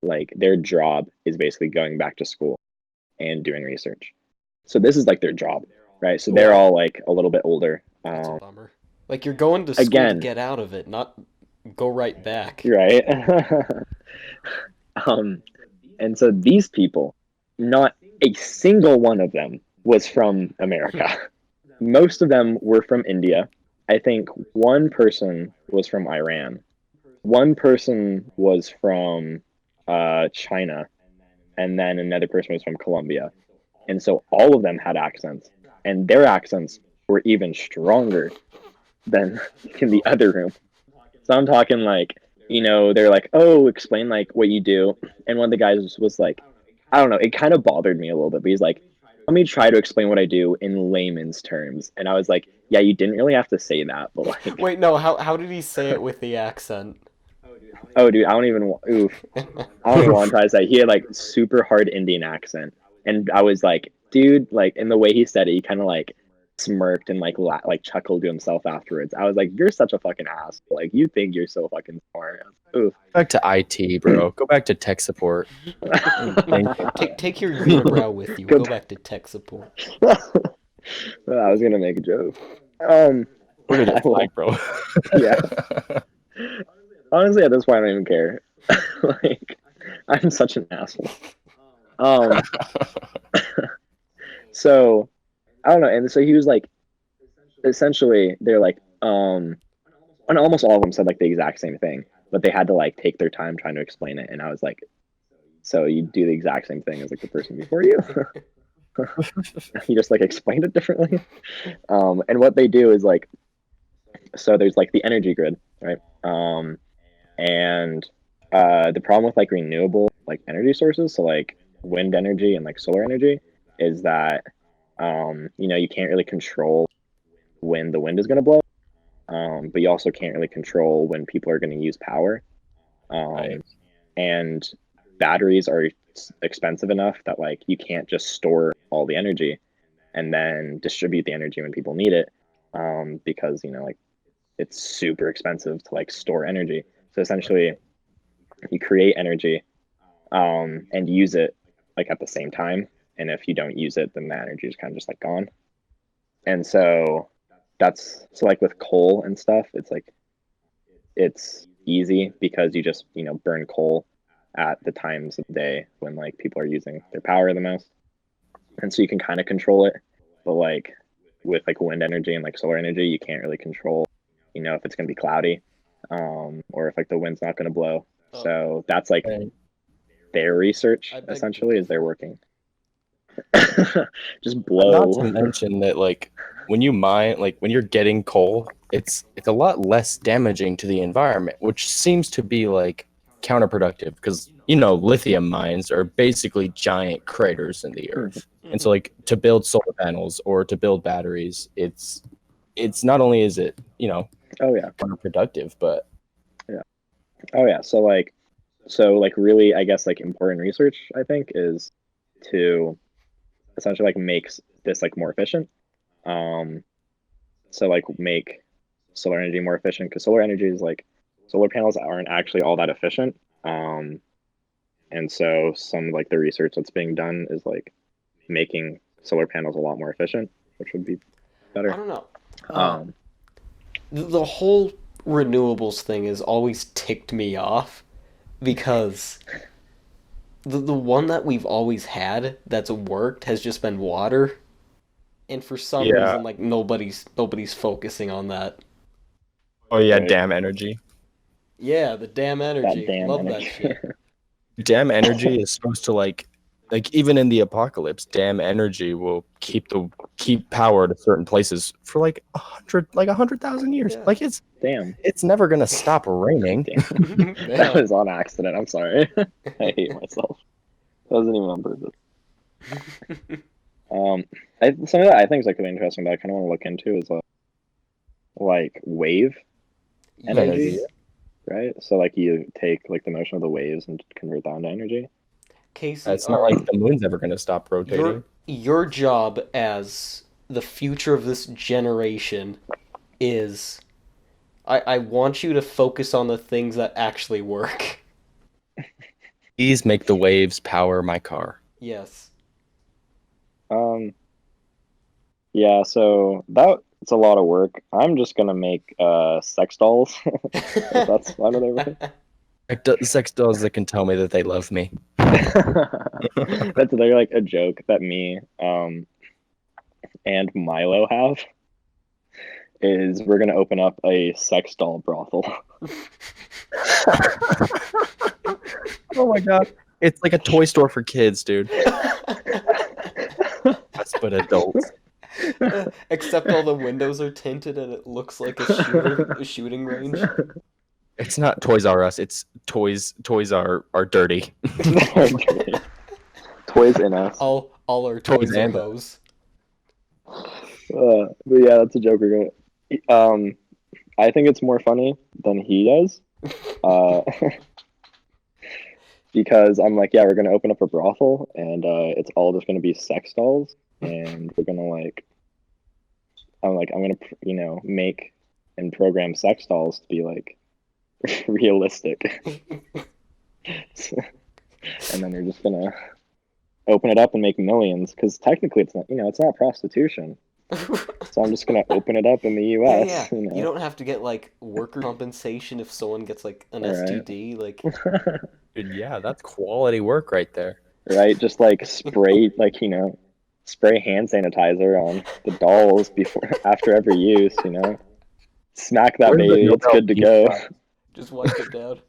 like, their job is basically going back to school and doing research. So this is like their job, right? So they're all like a little bit older. That's a bummer. Like, you're going to school to get out of it, not go right back. Right. And so these people, not a single one of them was from America. Most of them were from India. I think one person was from Iran. One person was from China. And then another person was from Colombia. And so all of them had accents. And their accents were even stronger than in the other room. So I'm talking like, they're like, oh, explain like what you do. And one of the guys was like, I don't know, it kind of bothered me a little bit, but he's like, let me try to explain what I do in layman's terms. And I was like, yeah, you didn't really have to say that, but like... Wait, no, how did he say it with the accent? Oh, dude, I don't even want to try to say. He had like super hard Indian accent. And I was like, dude, like in the way he said it, he kind of like smirked and like like chuckled to himself afterwards. I was like, "You're such a fucking ass. Like, you think you're so fucking smart." I was like, oof. Back to IT, bro. Go back to tech support. Thank you. Take your unibrow with you. Go back to tech support. Well, I was gonna make a joke. Where did it fly, bro? Yeah. Honestly, at this point, I don't even care. Like, I'm such an asshole. So I don't know, and so he was like, essentially, they're like, and almost all of them said like the exact same thing, but they had to like take their time trying to explain it, and I was like, so you do the exact same thing as like the person before you. You just like explained it differently. And what they do is like, so there's like the energy grid, right? And the problem with like renewable like energy sources, so like wind energy and like solar energy, is that you can't really control when the wind is going to blow, but you also can't really control when people are going to use power. Right. And batteries are expensive enough that like you can't just store all the energy and then distribute the energy when people need it, because like it's super expensive to like store energy. So essentially, you create energy, and use it like at the same time. And if you don't use it, then the energy is kind of just like gone. And so that's so like with coal and stuff, it's like it's easy because you just burn coal at the times of the day when like people are using their power the most, and so you can kind of control it. But like with like wind energy and like solar energy, you can't really control if it's going to be cloudy, or if like the wind's not going to blow. So that's like their research essentially is they're working. Just blow. Not to mention that like when you mine, like when you're getting coal, it's a lot less damaging to the environment, which seems to be like counterproductive because lithium mines are basically giant craters in the earth. And so like to build solar panels or to build batteries, it's not only is it counterproductive, but so really, I guess like important research I think is to essentially like makes this like more efficient. So like make solar energy more efficient, because solar energy is like solar panels aren't actually all that efficient. And so some like the research that's being done is like making solar panels a lot more efficient, which would be better. I don't know. The whole renewables thing has always ticked me off because the one that we've always had that's worked has just been water, and for some reason like nobody's focusing on that. Oh yeah, right. Damn energy. Yeah, the damn energy. Love that shit. Damn energy is supposed to like even in the apocalypse, damn energy will keep power to certain places for like 100,000 years. Yeah. Like it's never gonna stop raining. That was on accident. I'm sorry. I hate myself. That wasn't even on purpose. Something that I think is like really interesting that I kind of want to look into is like wave energy, right? So like you take like the motion of the waves and convert that into energy. Kasey, it's not like the moon's ever going to stop rotating. Your job as the future of this generation is I want you to focus on the things that actually work. Please make the waves power my car. Yes. Yeah, so that's a lot of work. I'm just gonna make sex dolls. That's fine with everybody. Sex dolls that can tell me that they love me. They're like a joke that me and Milo have is we're gonna open up a sex doll brothel. Oh my god. It's like a toy store for kids, dude. That's but adults. Except all the windows are tinted and it looks like a shooting range. It's not Toys R Us. It's toys. Toys are dirty. Toys in us. All our toys and those. But yeah, that's a joke we're gonna. I think it's more funny than he does. Because I'm like, yeah, we're gonna open up a brothel, and it's all just gonna be sex dolls, and we're gonna like I'm like, I'm gonna, make and program sex dolls to be like realistic, and then you're just gonna open it up and make millions because technically it's not prostitution. So I'm just gonna open it up in the Yeah, U.S. yeah. You don't have to get like worker compensation if someone gets like an All STD. Like, right, Dude, yeah, that's quality work right there. right. Just like spray, spray hand sanitizer on the dolls before after every use. Smack that Where's the baby, it's Nobel good to Peace go. Prize? just wipe it down.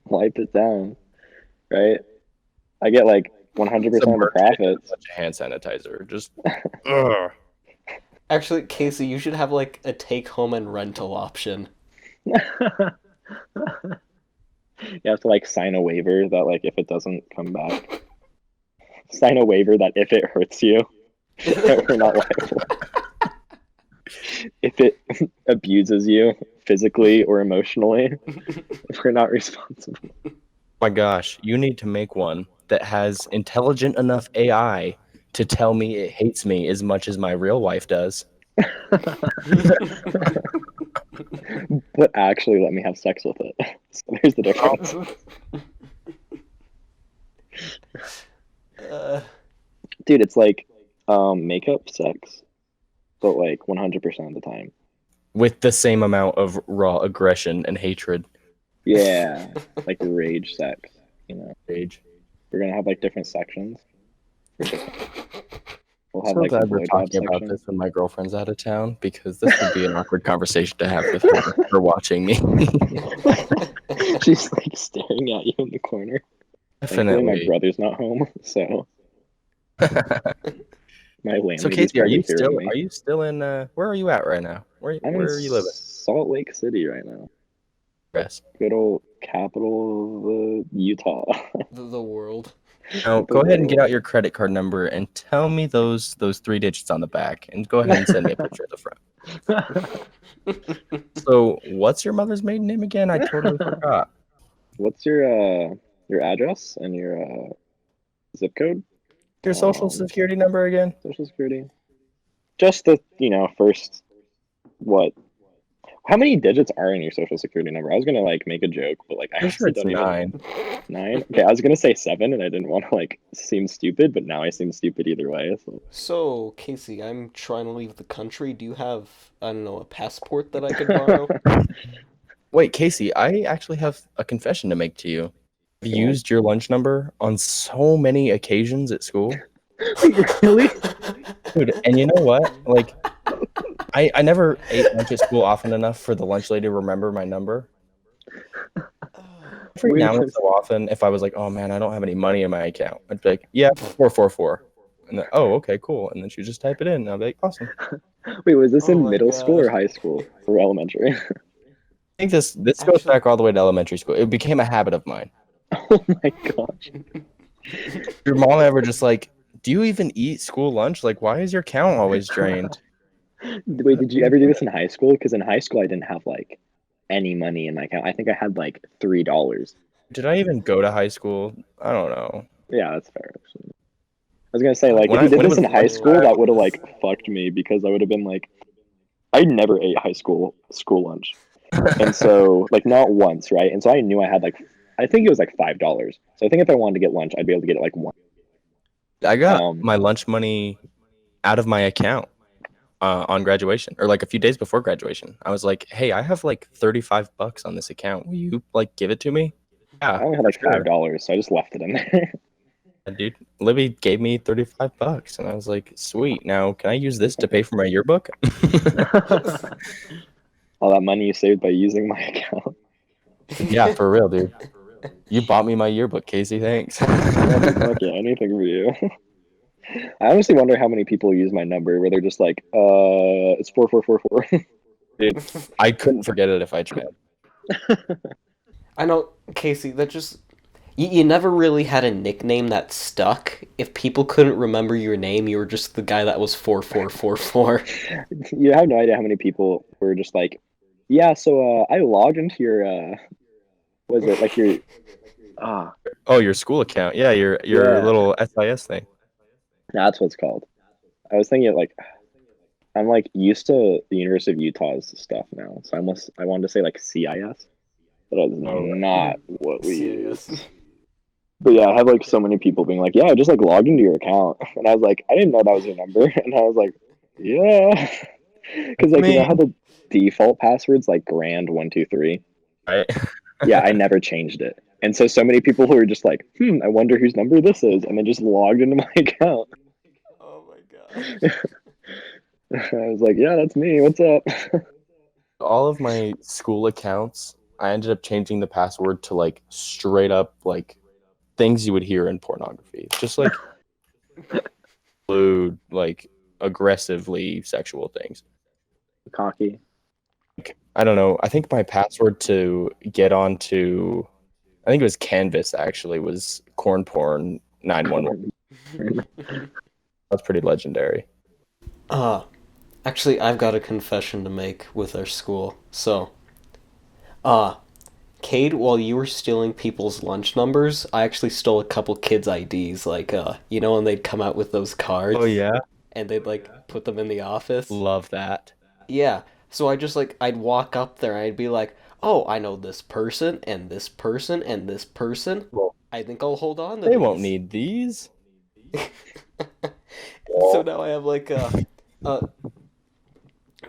Wipe it down, right? I get like 100% of the Submerge it in a profits. bunch of hand sanitizer. Just, ugh. Actually, Casey, you should have like a take home and rental option. You have to like sign a waiver that like if it doesn't come back, sign a waiver that if it hurts you, we're not liable. If it abuses you physically or emotionally, we're not responsible. My gosh, you need to make one that has intelligent enough AI to tell me it hates me as much as my real wife does. But actually let me have sex with it. So there's the difference. Dude, it's like makeup sex, but like 100% of the time. With the same amount of raw aggression and hatred. Yeah, like rage sex. Age. We're gonna have like different sections. We'll have So like the glad we're blowjob talking about section. this when my girlfriend's out of town because this would be an awkward conversation to have with her watching me. She's like staring at you in the corner. Thankfully, my Definitely. brother's not home, so my So landlady's Casey, are probably you hearing me. still in where are you at right now? Where I'm in are you living? Salt Lake City right now. Yes. Good old capital of Utah. The world. Now The go ahead and get world. out your credit card number and tell me those 3 digits on the back and go ahead and send me a picture of the front. So what's your mother's maiden name again? I totally forgot. What's your address and your zip code? Your social security number again? Social security. Just the first what? How many digits are in your social security number? I was gonna like make a joke, but like I Pretty sure honestly it's don't even 9. 9. Okay, I was gonna say 7, and I didn't want to like seem stupid, but now I seem stupid either way. So. So, Casey, I'm trying to leave the country. Do you have, I don't know, a passport that I could borrow? Wait, Casey, I actually have a confession to make to you. I've used your lunch number on so many occasions at school. Really? Dude, and you know what? Like, I never ate lunch at school often enough for the lunch lady to remember my number. Every now and so often, if I was like, oh man, I don't have any money in my account, I'd be like, yeah, 444. And then, oh, okay, cool. And then she'd just type it in, and I'd be like, awesome. Wait, was this Oh in my middle school or God. high school or elementary? I think this goes Actually- back all the way to elementary school. It became a habit of mine. Oh my gosh. Your mom ever just like, do you even eat school lunch? Like, why is your account always drained? Wait, did you ever do this in high school? Because in high school, I didn't have like any money in my account. I think I had like $3. Did I even go to high school? I don't know. Yeah, that's fair. Actually. I was gonna say like When if you did when it this in was high school, lunchtime, that would have like fucked me because I would have been like, I never ate high school lunch, and so like not once, right? And so I knew I had like, I think it was like $5. So I think if I wanted to get lunch, I'd be able to get it like one. I got my lunch money out of my account on graduation, or like a few days before graduation. I was like, hey, I have like $35 on this account. Will you like give it to me? I Yeah, only had like sure. $5, so I just left it in there. Dude, Libby gave me $35, and I was like, sweet. Now, can I use this to pay for my yearbook? All that money you saved by using my account. Yeah, for real, dude. You bought me my yearbook, Casey. Thanks. Fuck yeah, anything for you. I honestly wonder how many people use my number where they're just like, it's 4444. Dude, I couldn't forget it if I tried. I know, Casey, that just... You never really had a nickname that stuck. If people couldn't remember your name, you were just the guy that was 4444. You have no idea how many people were just like, yeah, so I logged into your was it like your Oh, your school account. Yeah, your Yeah. little SIS thing. that's what it's called. I was thinking it like I'm like used to the University of Utah's stuff now, so I wanted to say like CIS, but that's not what we use. CIS. But yeah, I have like so many people being like, "Yeah, just like log into your account," and I was like, "I didn't know that was your number," and I was like, "Yeah," because like you know how the default password's like grand123. Right. Yeah, I never changed it, and so many people who are just like, I wonder whose number this is, and then just logged into my account. Oh my gosh. I was like, "Yeah, that's me. What's up?" All of my school accounts, I ended up changing the password to like straight up like things you would hear in pornography. Just like lewd, like aggressively sexual things. Cocky. I don't know. I think my password to get onto, I think it was Canvas actually, was corn porn 911. That's pretty legendary. Actually, I've got a confession to make with our school. So, Cade, while you were stealing people's lunch numbers, I actually stole a couple kids' IDs. Like, you know, when they'd come out with those cards. Oh yeah, And they'd like put them in the office. love that. Yeah. So I just like I'd walk up there and I'd be like, "Oh, I know this person and this person and this person. Well, I think I'll hold on to they these." won't need these. So now I have like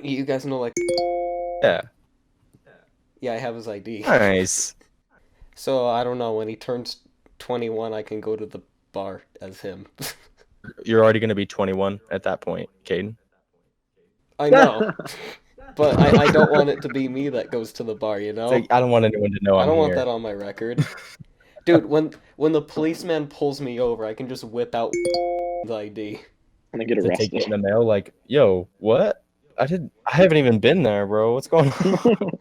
you guys know like Yeah, yeah, I have his ID. nice. So I don't know when he turns 21, I can go to the bar as him. You're already going to be 21 at that point, Caden. I know. But I don't want it to be me that goes to the bar, you know? It's like, I don't want anyone to know I I'm don't want here. that on my record. Dude, when the policeman pulls me over, I can just whip out the ID. And then get To take arrested. it in the mail, like, yo, what? I haven't even been there, bro. What's going on?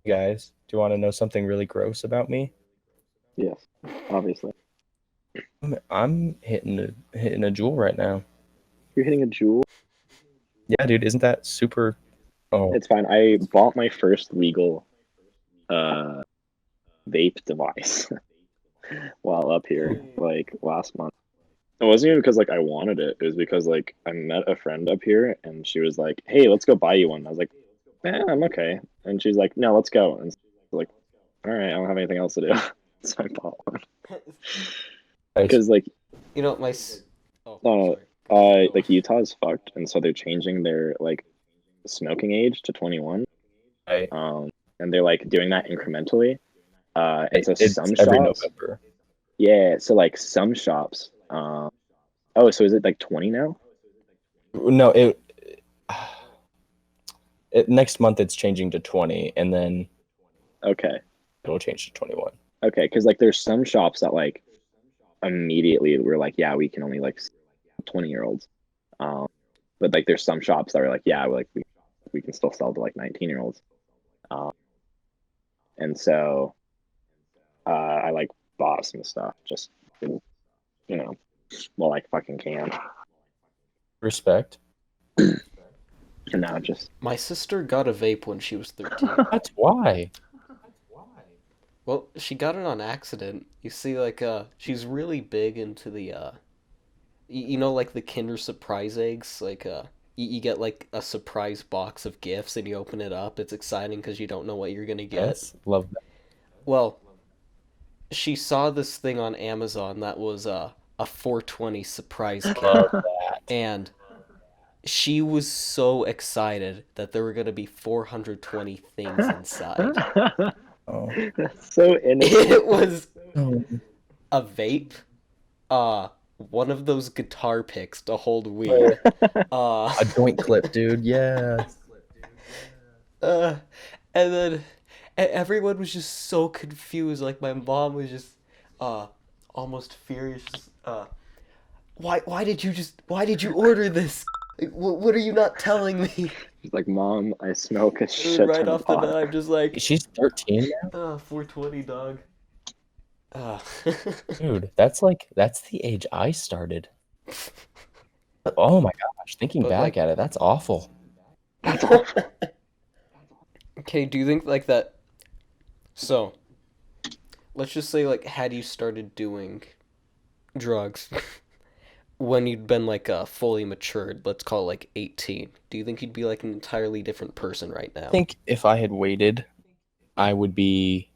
Guys, do you want to know something really gross about me? Yes, obviously. I'm hitting a jewel right now. You're hitting a jewel. Yeah, dude, isn't that super? Oh, It's fine. I bought my first legal vape device while up here, like last month. It wasn't even because like I wanted it. It was because like I met a friend up here and she was like, "Hey, let's go buy you one." I was like, I'm okay. And she's like, "No, let's go." And I was like, "All right, I don't have anything else to do." So I bought one. Because like You know, my... s- Oh, No, sorry. like Utah is fucked, and so they're changing their like smoking age to 21. right. And they're like doing that incrementally. And so It's some every shops, November. yeah. So like some shops, oh, so is it like 20 now? No, next month it's changing to 20, and then Okay, it'll change to 21. okay, because like there's some shops that like immediately were like, yeah, we can only like 20-year-olds. But like there's some shops that are like, yeah, like we can still sell to like 19-year-olds. And so I like bought some stuff just you know, well, I fucking can. Respect. And now just My sister got a vape when she was 13. That's why. Well, she got it on accident. You see, like, she's really big into the, you know, like the Kinder Surprise eggs? Like, you get, like, a surprise box of gifts and you open it up. It's exciting because you don't know what you're gonna get. Yes, love that. Well, she saw this thing on Amazon that was, a 420 surprise kit. Love that. And she was so excited that there were gonna be 420 things inside. Oh. so innocent. It was Oh. a vape, one of those guitar picks to hold weed, A joint clip, dude. Yeah. and then everyone was just so confused. Like my mom was just, almost furious. Just, why did you order this? Like, what are you not telling me? She's like, Mom, I smoke a And shit right ton off of the pot. bat, I'm just like, She's 13 now? 420, dog. Dude, that's the age I started. Oh my gosh, thinking But, back like- at it, that's awful. Okay, do you think like that? So, let's just say like, had you started doing drugs, when you'd been like fully matured, let's call it like 18, do you think you'd be like an entirely different person right I now? think if I had waited, I would be.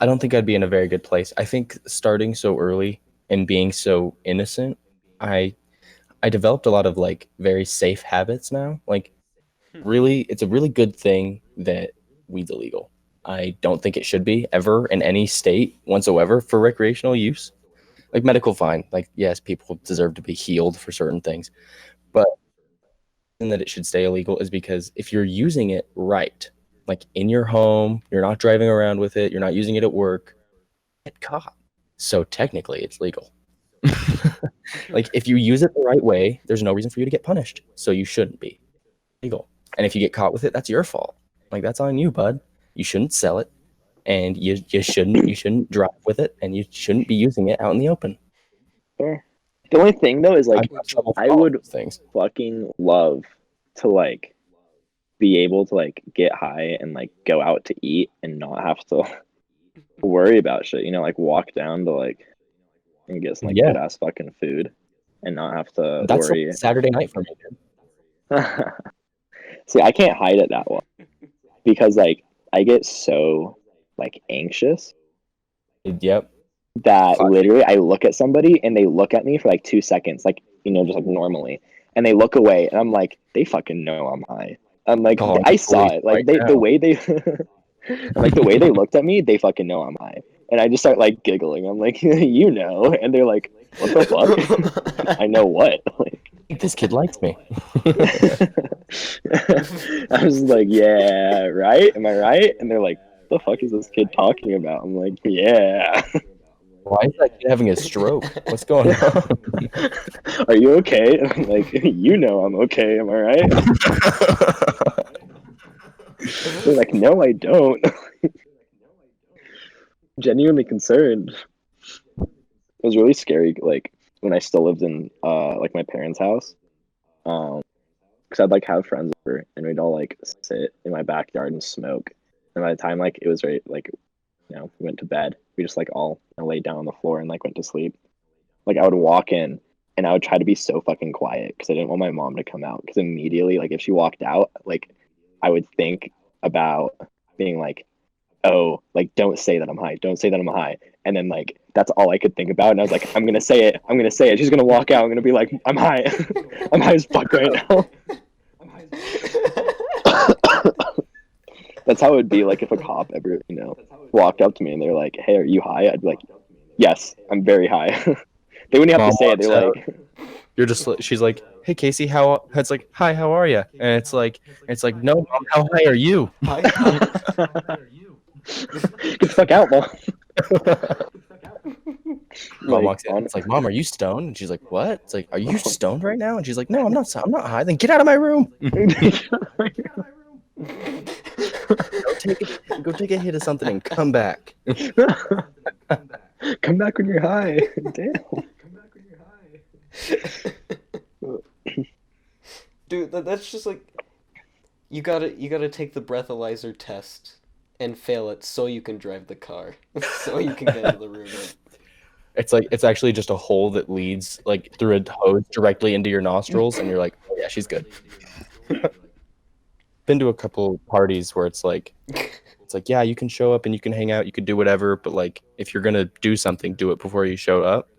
I don't think I'd be in a very good place. I think starting so early and being so innocent, I I developed a lot of like very safe habits now. Like really, it's a really good thing that weed's illegal. I don't think it should be ever in any state whatsoever for recreational use. Like medical, fine. Like yes, people deserve to be healed for certain things, but and that it should stay illegal is because if you're using it right, like in your home, you're not driving around with it, you're not using it at work, get caught. So technically, it's legal. Like if you use it the right way, there's no reason for you to get punished. So you shouldn't be legal. And if you get caught with it, that's your fault. Like that's on you, bud. You shouldn't sell it, and you shouldn't drive with it, and you shouldn't be using it out in the open. Fair. The only thing though is I've like got in trouble I for all would those things. fucking love to like be able to like get high and like go out to eat and not have to worry about shit. You know, like walk down to like and get some like Yeah, good ass fucking food and not have to that's like worry. Saturday night for me, See, I can't hide it that well because like I get so like anxious dude. Yep. that Classic. literally I look at somebody and they look at me for like 2 seconds, like you know, just like normally, and they look away and I'm like, they fucking know I'm high. I'm like, Calling I the saw police it. Like right they the now. way they like the way they looked at me, they fucking know I'm high. And I just start like giggling. I'm like, you know, and they're like, what the fuck? I know what. Like, This kid likes me. I was like, yeah, right? Am I right? And they're like, the fuck is this kid talking about? I'm like, yeah. Why is that kid having a stroke? What's going on? Are you okay? And I'm like, you know I'm okay, am I right? They're like, no, I don't. Genuinely concerned. It was really scary, like when I still lived in like my parents' house. Because I'd like have friends over and we'd all like sit in my backyard and smoke. And by the time like it was right like you know, we went to bed, we just like all laid down on the floor and like went to sleep. Like I would walk in and I would try to be so fucking quiet because I didn't want my mom to come out. Because immediately, like if she walked out, like I would think about being like, oh, like don't say that I'm high, don't say that I'm high. And then like that's all I could think about. And I was like, I'm gonna say it, I'm gonna say it. She's gonna walk out. I'm gonna be like, I'm high, I'm high as fuck right now. That's how it would be like if a cop ever, you know, walked up to me and they're like, hey, are you high? I'd be like, yes, I'm very high. They wouldn't have Mom to say it. walks They're out. like, You're just. She's like, "Hey, Casey, how?" It's like, "Hi, how are you?" And it's like, "No, Mom, how high are you?" get the fuck out, mom. Mom Like, walks in. It's like, "Mom, are you stoned?" And she's like, "What?" It's like, "Are you stoned right now?" And she's like, "No, I'm not. I'm not high." Then get out of my room. Go take a hit of something and come back. come back when you're high. Damn. Dude, that's just like you gotta take the breathalyzer test and fail it so you can drive the car. So you can get into the room. It's like it's actually just a hole that leads like through a hose directly into your nostrils, and you're like, "Oh yeah, she's good." Been to a couple parties where it's like, yeah, you can show up and you can hang out, you can do whatever, but like if you're gonna do something, do it before you show up.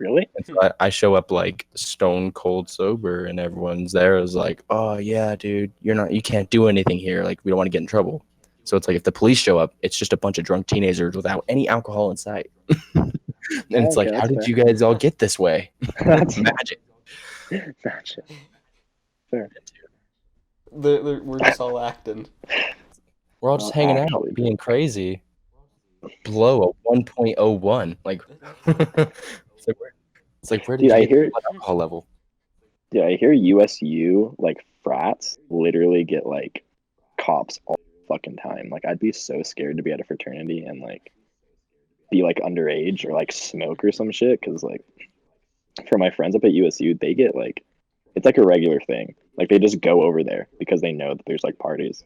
Really? And so I show up like stone cold sober, and everyone's there is like, "Oh yeah, dude, you can't do anything here. Like we don't want to get in trouble." So it's like if the police show up, it's just a bunch of drunk teenagers without any alcohol in sight. And it's like, Okay, how that's did fair. you guys all get this way? That's Magic. magic. Fair. We're just all acting. We're all just Not hanging out, actually, being crazy. Blow a 1.01. Like, it's like, where did dude. you I get hear, the blood alcohol level? dude. I hear USU like frats literally get like cops all the fucking time. Like I'd be so scared to be at a fraternity and like be like underage or like smoke or some shit because like for my friends up at USU, they get like it's like a regular thing. Like they just go over there because they know that there's like parties,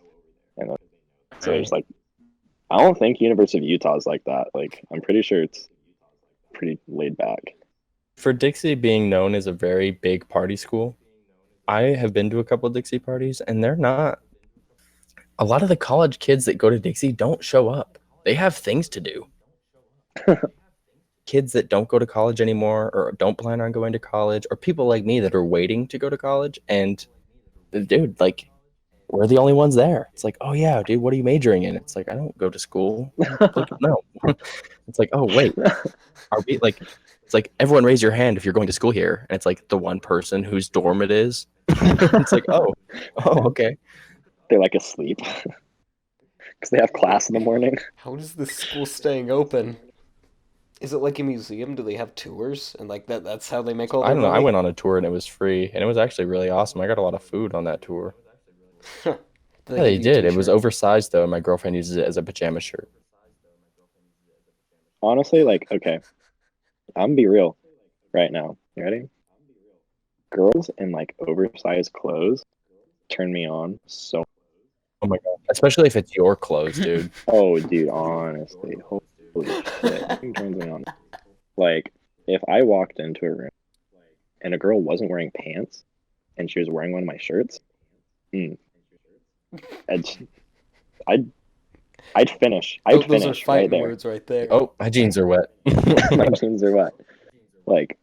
and so it's like I don't think University of Utah is like that. Like I'm pretty sure it's pretty laid back. For Dixie being known as a very big party school, I have been to a couple of Dixie parties, and they're not. A lot of the college kids that go to Dixie don't show up. They have things to do. Kids that don't go to college anymore or don't plan on going to college, or people like me that are waiting to go to college, and dude, like, we're the only ones there. It's like, oh yeah, dude, what are you majoring in? It's like, I don't go to school. It's like, no. It's like, oh wait, are we like? It's like, everyone raise your hand if you're going to school here, and it's like the one person whose dorm it is. It's like, oh, okay. They're like asleep because they have class in the morning. How is this school staying open? Is it like a museum? Do they have tours? And like that's how they make all I their don't know. I money? went on a tour and it was free, and it was actually really awesome. I got a lot of food on that tour. Do Yeah, they give you a did. It was t-shirt? oversized though, and my girlfriend uses it as a pajama shirt. Honestly, like, okay, I'm gonna be real right now. You ready? Girls in like oversized clothes turn me on so. Oh my god! Especially if it's your clothes, dude. Oh, dude, honestly, holy shit, nothing turns me on. Like, if I walked into a room and a girl wasn't wearing pants and she was wearing one of my shirts, I'd, I'd, I'd finish. I'd Those are finish right fighting there. words right there. Oh, my jeans are wet. My jeans are wet. Like,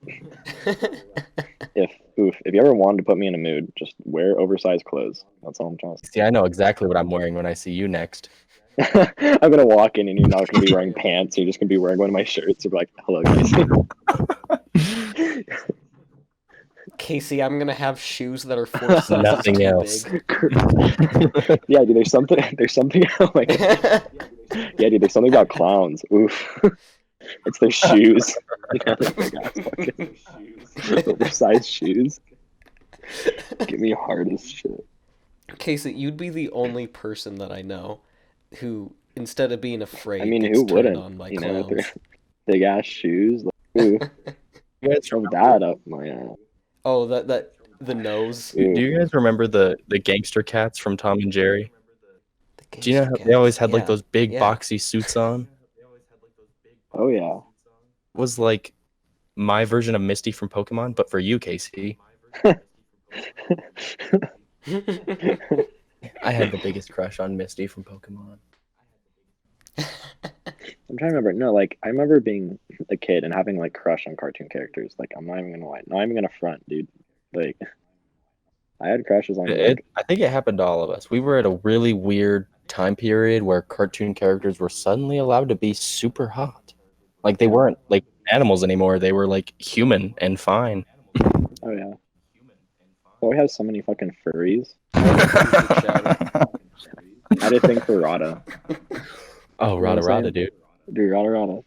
if you ever wanted to put me in a mood, just wear oversized clothes. That's all I'm trying to See, I know exactly what I'm wearing when I see you next. say. I'm gonna walk in and you're not gonna be wearing pants. You're just gonna be wearing one of my shirts. You're like, hello, Casey. Casey, I'm gonna have shoes that are 4 sizes Nothing too else. big. Yeah, dude. There's something. Oh my God. Yeah, dude. There's something about clowns. Oof. It's their shoes. You know, like big ass fucking oversized shoes. Get me hard as shit. Casey, you'd be the only person that I know who, instead of being afraid, I mean, gets who turned wouldn't? on by You know, with clowns. their big ass shoes. Like, ooh, You guys shove remember, that up my ass. Oh, that the nose. do you guys remember the gangster cats from Tom and Jerry? The Do you know how gangster they always cats. had like Yeah, those big yeah. boxy suits on? Oh yeah. It was like my version of Misty from Pokemon, but for you, Casey. I had the biggest crush on Misty from Pokemon. I'm trying to remember. No, like I remember being a kid and having like crush on cartoon characters. Like I'm not even gonna lie. Not even gonna front, dude. Like I had crushes on like I think it happened to all of us. We were at a really weird time period where cartoon characters were suddenly allowed to be super hot. Like they weren't like animals anymore. They were like human and fine. oh yeah. Well, we have so many fucking furries. Chowder. I did think for Rada. Oh, You know what Rada I'm Rada, saying? dude. Dude, Rada.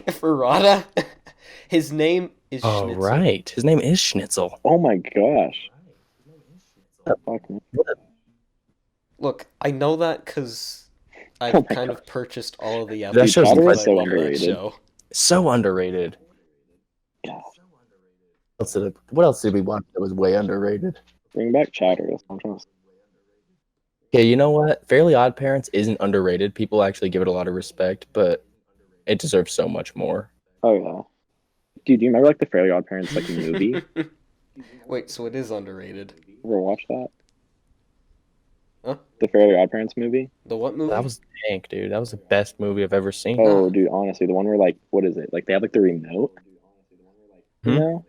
Ferrata? His name is Oh, Schnitzel. right. His name is Schnitzel. Oh my gosh. Fuck man. Look, I know that because I've Oh my kind gosh. of purchased all of the That episodes. show's Chowder because is I so love that underrated. show. So underrated. Yeah. What else did we watch that was way underrated? Bring back Chowder. That's what I'm trying to say. Yeah, you know what? Fairly Odd Parents isn't underrated. People actually give it a lot of respect, but it deserves so much more. Oh yeah. Dude, do you remember like the Fairly Odd Parents like movie? Wait, so it is underrated. Ever watch that? Huh? The Fairly Odd Parents movie? The what movie? That was dank, dude. That was the best movie I've ever seen. Oh, dude, honestly, the one where like, what is it? Like they have like the remote. You Hmm? know?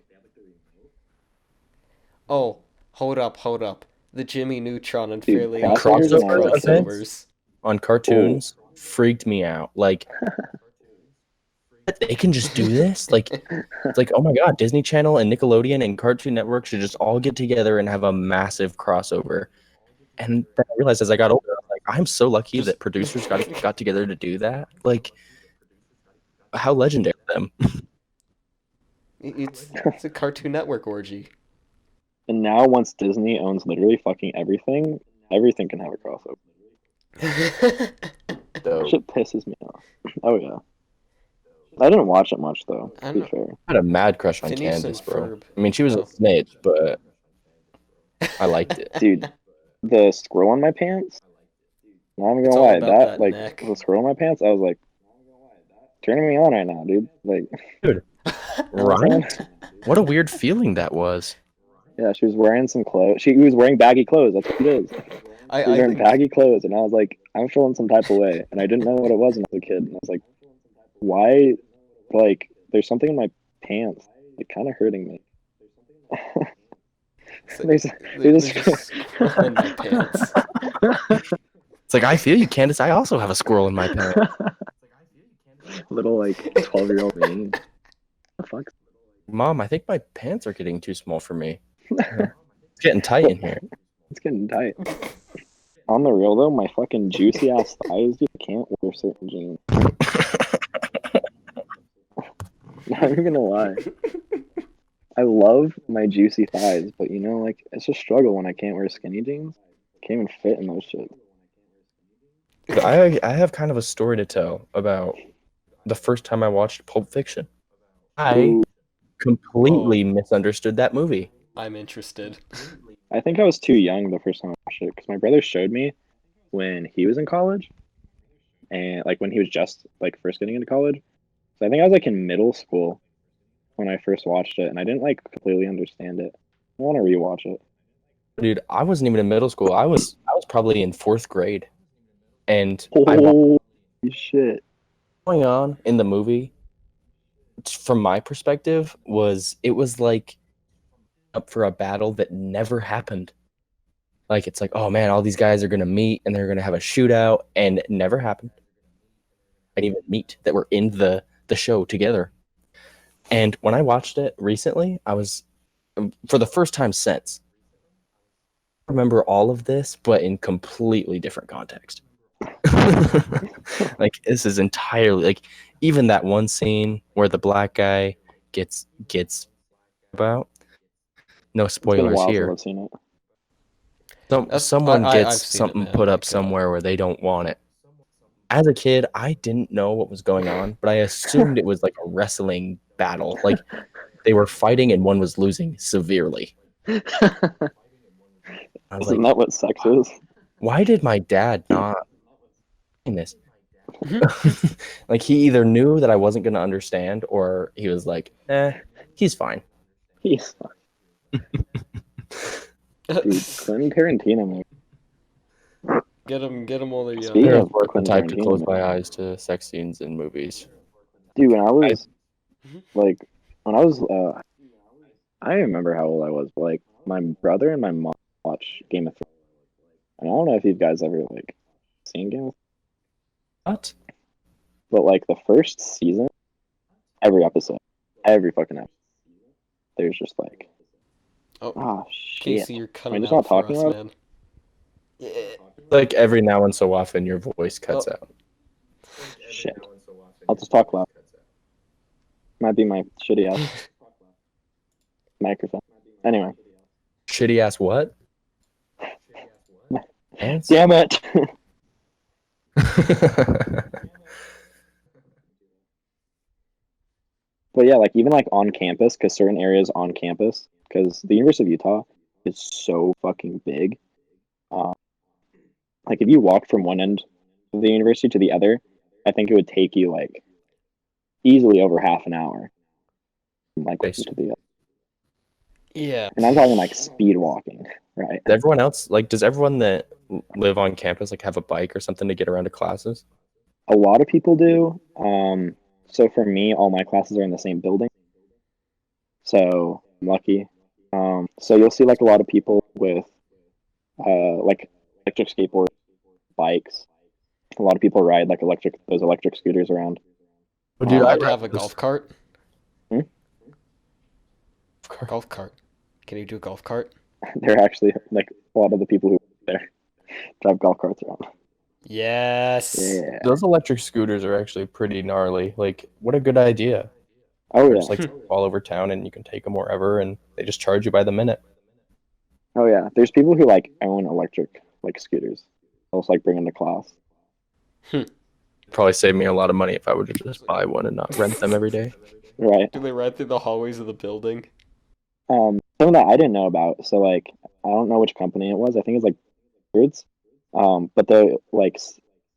Oh, hold up. The Jimmy Neutron and Dude, Fairly Odd crossovers Parents and all that crossovers. On cartoons freaked me out. Like they can just do this? Like it's like, oh my god, Disney Channel and Nickelodeon and Cartoon Network should just all get together and have a massive crossover. And then I realized as I got older, I was like, I'm so lucky that producers got together to do that. Like, how legendary of them. It's a Cartoon Network orgy. And now once Disney owns literally fucking everything, everything can have a crossover. That So shit pisses me off. Oh yeah. I didn't watch it much though, I to be don't- fair. I had a mad crush on Phineas Candace, and bro. Ferb. I mean, she was Oh. a snitch, but I liked it. Dude, the squirrel on my pants. Not even It's gonna all lie, about that that like neck. the squirrel on my pants, I was like turning me on right now, dude. Like Right? What a weird feeling that was. Yeah, she was wearing some clothes. She was wearing baggy clothes. That's what it is. She was I wearing think baggy clothes, and I was like, I'm feeling some type of way, and I didn't know what it was when I was a kid. And I was like, why? Like, there's something in my pants, like, kind of hurting me. there's, there's there's a squirrel in my pants. It's like, I feel you, Candace. I also have a squirrel in my pants. little like 12-year-old me. What the fuck? Mom, I think my pants are getting too small for me. It's getting tight in here. It's getting tight. On the real though, my fucking juicy ass thighs, dude, I can't wear certain jeans. Not even gonna lie. I love my juicy thighs, but you know, like, it's a struggle when I can't wear skinny jeans. Can't even fit in those shit. I have kind of a story to tell about the first time I watched Pulp Fiction. I Ooh, completely misunderstood that movie. I'm interested. I think I was too young the first time I watched it because my brother showed me when he was in college, and like when he was just like first getting into college. So I think I was like in middle school when I first watched it, and I didn't like completely understand it. I want to rewatch it. Dude, I wasn't even in middle school. I was probably in 4th grade. And Holy shit! going on in the movie, from my perspective, it was like up for a battle that never happened. Like, it's like, oh man, all these guys are gonna meet and they're gonna have a shootout, and it never happened. I didn't even meet that were in the show together. And when I watched it recently, I was, for the first time since, I remember all of this, but in completely different context. Like, this is entirely, like, even that one scene where the black guy gets about. No It's been a spoilers while since here. I've seen it. Someone I've gets seen it, something man. put I up could- somewhere where they don't want it. As a kid, I didn't know what was going on, but I assumed it was like a wrestling battle. Like, they were fighting and one was losing severely. I was Isn't like, that what sex is? why did my dad not in this? Like, he either knew that I wasn't going to understand, or he was like, he's fine. He's dude, Quentin Tarantino movie. Get them while they're young. Speaking There of is worth the Quentin time to Tarantino close movie, my eyes to sex scenes in movies. dude, when I was like, when I was, I don't remember how old I was, but like, my brother and my mom watched Game of Thrones, and I don't know if you guys ever like seen Game of What? Thrones, but like the first season, every episode, every fucking episode, there's just like, Oh, shit. Casey, you're Am I cutting just out not for talking us, about man. Yeah. Like, every now and so often, your voice cuts Oh. out. Shit. I'll just talk loud. Might be my shitty ass microphone. Anyway. Shitty ass what? Ants? Damn it! But yeah, like even like on campus, because certain areas on campus, because the University of Utah is so fucking big. Like if you walked from one end of the university to the other, I think it would take you like easily over half an hour. From, like one to the other. Yeah. And I'm talking like speed walking, right? Everyone else, like, does everyone that live on campus like have a bike or something to get around to classes? A lot of people do. So for me, all my classes are in the same building. So I'm lucky. So you'll see like a lot of people with like electric skateboard bikes. A lot of people ride like those electric scooters around. Oh, dude, I'd have a golf cart. Hmm? Golf cart. Can you do a golf cart? They're actually like a lot of the people who there drive golf carts around. Yes. Yeah. Those electric scooters are actually pretty gnarly. Like, what a good idea. Oh They're yeah. just like all over town, and you can take them wherever, and they just charge you by the minute. Oh yeah. There's people who like own electric like scooters. They'll just like bring them to class. Probably save me a lot of money if I would just buy one and not rent them every day. Right. Do they ride through the hallways of the building? Something that I didn't know about. So like I don't know which company it was. I think it's like Birds. But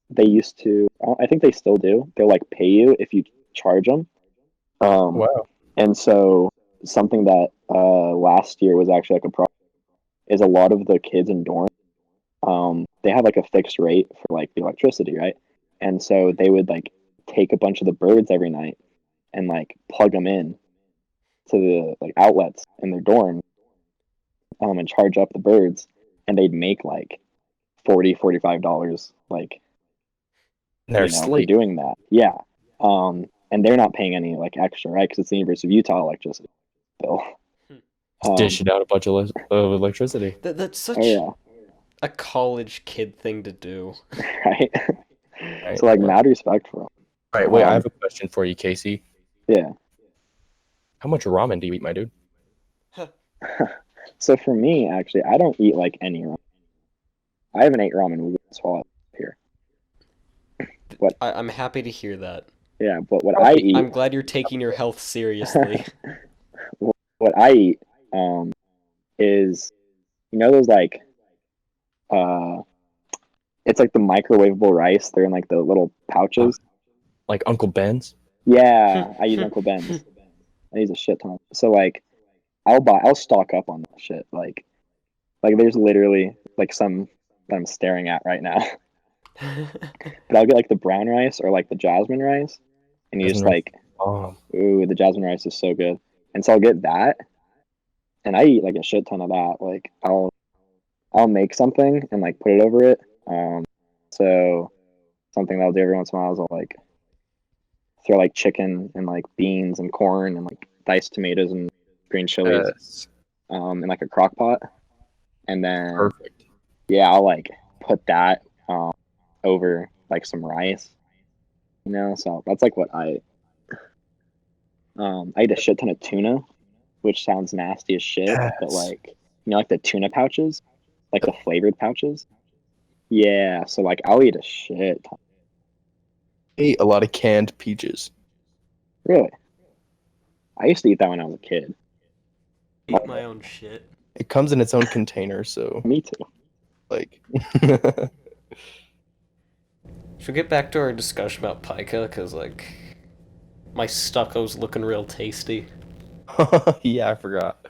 they used to. I think they still do. They'll like pay you if you charge them. Wow. And so something that last year was actually like a problem is a lot of the kids in dorm, they have like a fixed rate for like the electricity, right? And so they would like take a bunch of the birds every night and like plug them in to the like outlets in their dorm, and charge up the birds, and they'd make like $45 like, They're you know, for asleep. doing that. Yeah. And they're not paying any like extra, right? Because it's the University of Utah electricity bill. Just dishing out a bunch of electricity. That's such Oh yeah. a college kid thing to do. Right. Right? So like mad respect for them. Right. Wait, I have a question for you, Casey. Yeah. How much ramen do you eat, my dude? So for me, actually, I don't eat like any ramen. I haven't ate ramen once while I was here. I'm happy to hear that. Yeah, but what I eat, I'm glad you're taking your health seriously. what I eat, is, you know, those like, it's like the microwavable rice. They're in like the little pouches. Like Uncle Ben's? Yeah, I use Uncle Ben's. I use a shit ton. So like, I'll stock up on that shit. Like there's literally like some that I'm staring at right now. But I'll get like the brown rice or like the jasmine rice, and you just Jasmine rice. like, Oh, ooh, the jasmine rice is so good. And so I'll get that, and I eat like a shit ton of that. Like I'll make something and like put it over it. So something that I'll do every once in a while is I'll like throw like chicken and like beans and corn and like diced tomatoes and green chilies, yes. in like a crock pot, and then Perfect. yeah, I'll like put that over like some rice, you know. So that's like what I eat a shit ton of tuna, which sounds nasty as shit, but Yes. like, you know, like the tuna pouches, like the flavored pouches. Yeah, so like I'll eat a shit ton. I ate a lot of canned peaches. Really, I used to eat that when I was a kid. Eat my own shit. It comes in its own container, so Me too. like Should we get back to our discussion about pica? Because, like, my stucco's looking real tasty. yeah, I forgot.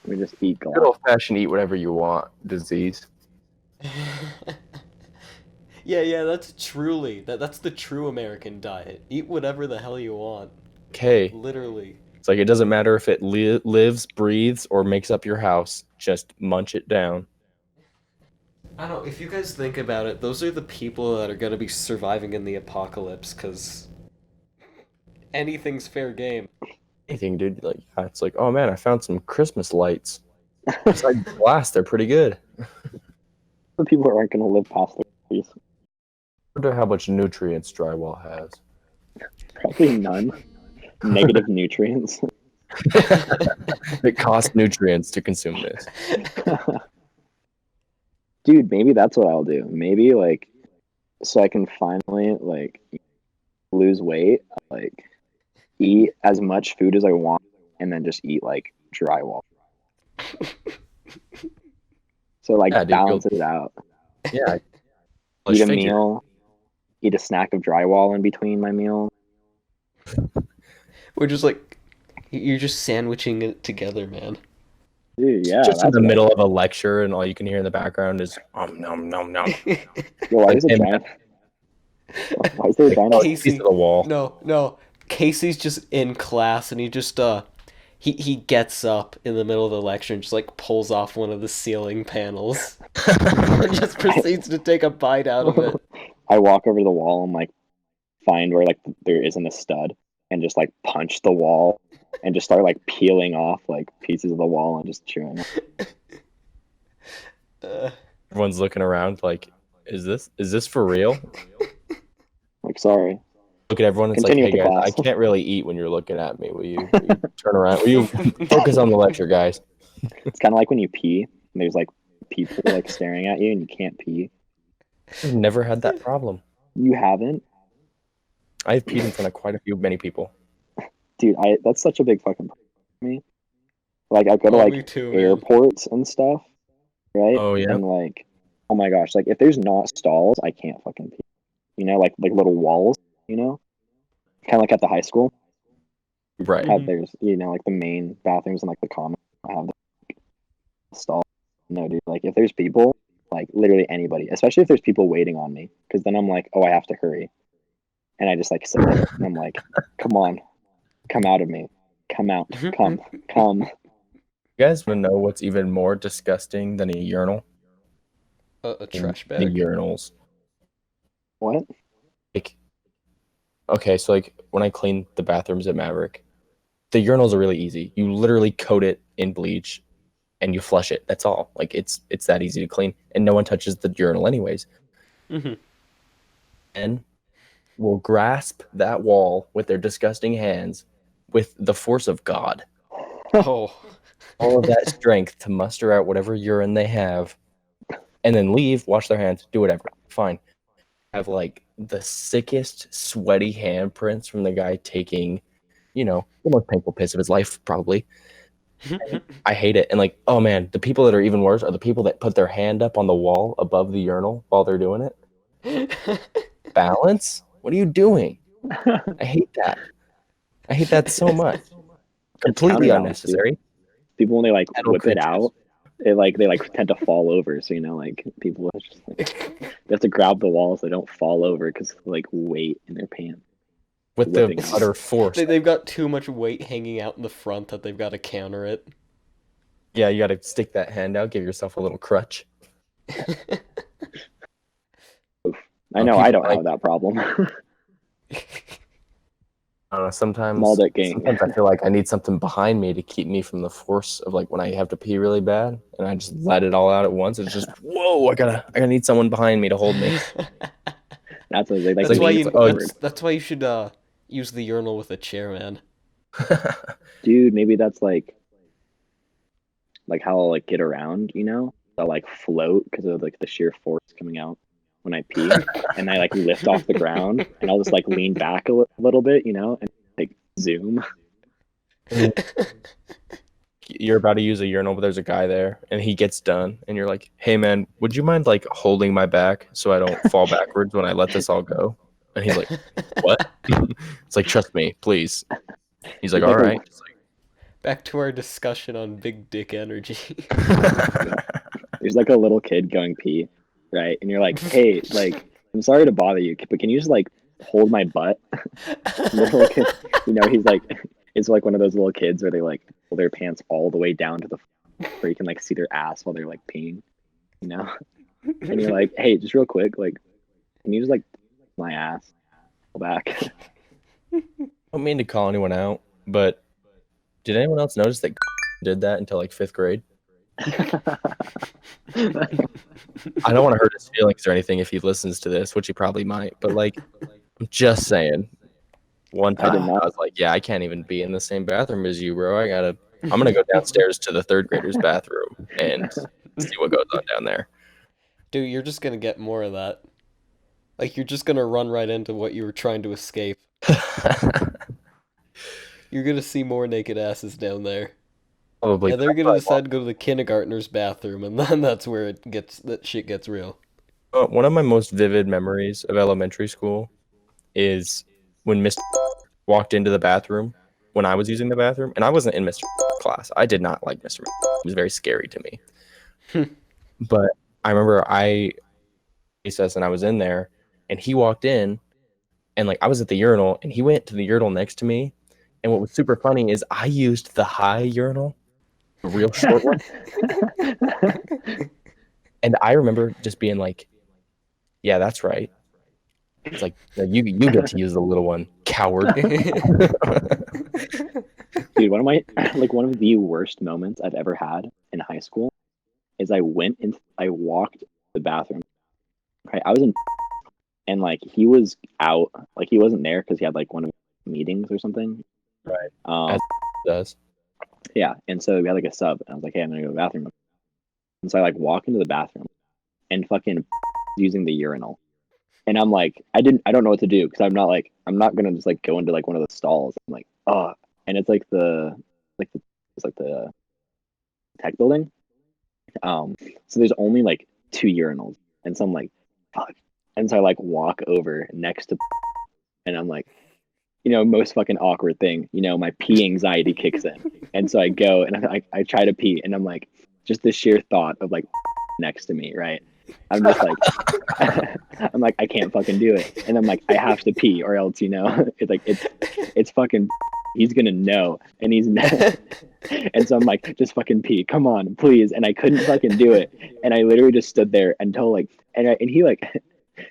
We just eat Good glass. old fashioned eat whatever you want disease. Yeah, that's that's the true American diet. Eat whatever the hell you want. Okay. Literally. It's like it doesn't matter if it lives, breathes, or makes up your house. Just munch it down. I don't know, if you guys think about it, those are the people that are gonna be surviving in the apocalypse, because anything's fair game. Anything, dude. Like, yeah, it's like, oh man, I found some Christmas lights. Besides glass, they're pretty good. The people who aren't going to live past their 30s. I wonder how much nutrients drywall has. Probably none. Negative nutrients. It costs nutrients to consume this. Dude, maybe that's what I'll do. Maybe like, so I can finally like lose weight, like eat as much food as I want, and then just eat like drywall. So like Yeah, dude, balance it out. Yeah. Eat a meal, eat a snack of drywall in between my meal. We're just like, you're just sandwiching it together, man. Dude, yeah. Just in that's the what middle of a lecture, and all you can hear in the background is nom nom nom. Yo, why is it Like, giant? Why is there a giant? Oh, Casey, piece of the wall. no. Casey's just in class, and he just he gets up in the middle of the lecture and just like pulls off one of the ceiling panels and just proceeds to take a bite out of it. I walk over to the wall and like find where like there isn't a stud and just like punch the wall and just start like peeling off like pieces of the wall and just chewing. Everyone's looking around like, is this for real? Like, sorry. Look at everyone. It's Continue like, with hey the guys, I class. can't really eat when you're looking at me. Will you turn around? Will you focus on the lecture, guys? It's kind of like when you pee and there's like people like staring at you and you can't pee. I've never had that problem. You haven't? I've peed in front of many people. Dude, that's such a big fucking problem for me. Like I go to Oh, like me too, man. airports and stuff, right? Oh, yeah. And like, oh my gosh, like if there's not stalls, I can't fucking pee. You know, like little walls, you know? Kind of like at the high school. Right. Have there's like the main bathrooms and like the common have the stall. No, dude, like if there's people, like literally anybody, especially if there's people waiting on me, because then I'm like, oh, I have to hurry, and I just like sit there and I'm like, come on, come out of me, come out, come. You guys want to know what's even more disgusting than a urinal? A In trash the bag. urinals. What? Like, okay, so like when I clean the bathrooms at Maverick, the urinals are really easy. You literally coat it in bleach and you flush it. That's all. Like it's that easy to clean, and no one touches the urinal anyways. And will grasp that wall with their disgusting hands with the force of God. Oh. All of that strength to muster out whatever urine they have, and then leave, wash their hands, do whatever. Fine. Have like the sickest, sweaty handprints from the guy taking, the most painful piss of his life, probably. I hate it. And like, oh man, the people that are even worse are the people that put their hand up on the wall above the urinal while they're doing it. Balance? What are you doing? I hate that. I hate that so much. Completely counterbalance, dude. unnecessary. People when they like Metal whip it creatures. out, they tend to fall over. So like people are just like they have to grab the wall so they don't fall over because like weight in their pants. With the Whipping out. utter force. They've got too much weight hanging out in the front that they've got to counter it. Yeah, you got to stick that hand out, give yourself a little crutch. I know I don't have that problem. I don't know. Sometimes I feel like I need something behind me to keep me from the force of like when I have to pee really bad, and I just let it all out at once. It's just whoa! I gotta need someone behind me to hold me. That's what they like. That's why you should use the urinal with a chair, man. Dude, maybe that's like how I'll like get around. I'll like float because of like the sheer force coming out when I pee, and I like lift off the ground, and I'll just like lean back a little bit, and like zoom. You're about to use a urinal, but there's a guy there, and he gets done, and you're like, "Hey, man, would you mind like holding my back so I don't fall backwards when I let this all go?" And he's like, "What?" It's like, "Trust me, please." He's like, "All right." Back to our discussion on big dick energy. There's like a little kid going pee, right? And you're like, "Hey, like, I'm sorry to bother you, but can you just like hold my butt?" Little kid, he's like, it's like one of those little kids where they like pull their pants all the way down to the where you can like see their ass while they're like peeing, And you're like, "Hey, just real quick, like, can you just like my ass pull back?" I don't mean to call anyone out, but did anyone else notice that did that until like 5th grade? I don't want to hurt his feelings or anything if he listens to this, which he probably might, but like, I'm just saying. One time I was like, yeah, I can't even be in the same bathroom as you, bro. I'm gonna go downstairs to the 3rd grader's bathroom and see what goes on down there. Dude, you're just gonna get more of that. Like, you're just gonna run right into what you were trying to escape. You're gonna see more naked asses down there. Probably. And they're gonna decide to go to the kindergartner's bathroom, and then that's where that shit gets real. One of my most vivid memories of elementary school is when Mr. walked into the bathroom when I was using the bathroom, and I wasn't in Mr. class. I did not like Mr. It was very scary to me. But I remember recess and I was in there, and he walked in, and like I was at the urinal, and he went to the urinal next to me. And what was super funny is I used the high urinal, the real short one. And I remember just being like, yeah, that's right. It's like, you get to use the little one, coward. Dude, one of the worst moments I've ever had in high school is I walked the bathroom. Right, I was in, and like he was out, like he wasn't there because he had like one of the meetings or something. Right. As does. Yeah, and so we had like a sub, and I was like, "Hey, I'm gonna go to the bathroom." And so I like walk into the bathroom, and fucking using the urinal, and I'm like, I don't know what to do because I'm not gonna just like go into like one of the stalls. I'm like, oh, and it's like the tech building. So there's only like 2 urinals, and so I'm like, fuck, and so I like walk over next to, and I'm like, most fucking awkward thing, my pee anxiety kicks in. And so I go and I try to pee, and I'm like, just the sheer thought of like next to me, right? I'm just like, I'm like, I can't fucking do it. And I'm like, I have to pee or else, it's like, it's fucking, he's gonna know. And he's not. And so I'm like, just fucking pee, come on, please. And I couldn't fucking do it. And I literally just stood there until like, and he like,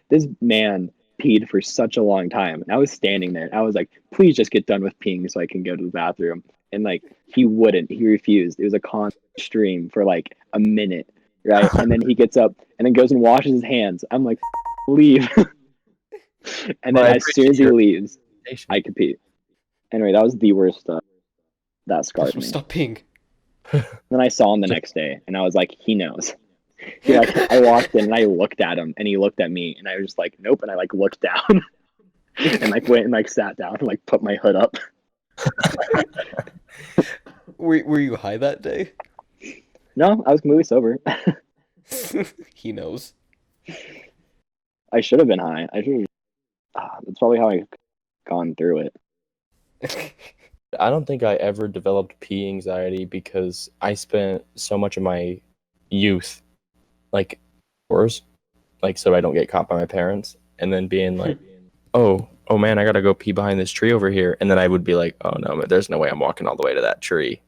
this man peed for such a long time. And I was standing there and I was like, please just get done with peeing so I can go to the bathroom. And like, he refused. It was a constant stream for like a minute. Right. And then he gets up and then goes and washes his hands. I'm like, leave. And then as soon as he leaves, I could pee. Anyway, that was the worst stuff. That scarred me. Stop peeing. Then I saw him the next day and I was like, he knows. I walked in and I looked at him and he looked at me and I was just like, nope. And I like looked down and like went and like sat down and like put my hood up. Were you high that day? No, I was completely sober. He knows. I should have been high. That's probably how I gone through it. I don't think I ever developed pee anxiety because I spent so much of my youth like outdoors, like so I don't get caught by my parents, and then being like, oh man, I gotta go pee behind this tree over here, and then I would be like, oh no, there's no way I'm walking all the way to that tree.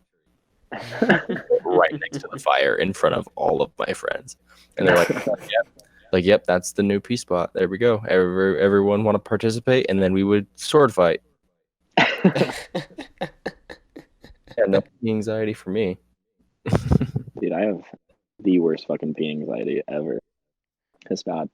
Right next to the fire in front of all of my friends, and they're like, yep, that's the new pee spot. There we go. Everyone want to participate, and then we would sword fight. Yeah, no pee anxiety for me. Dude, I have the worst fucking pee anxiety ever. It's bad.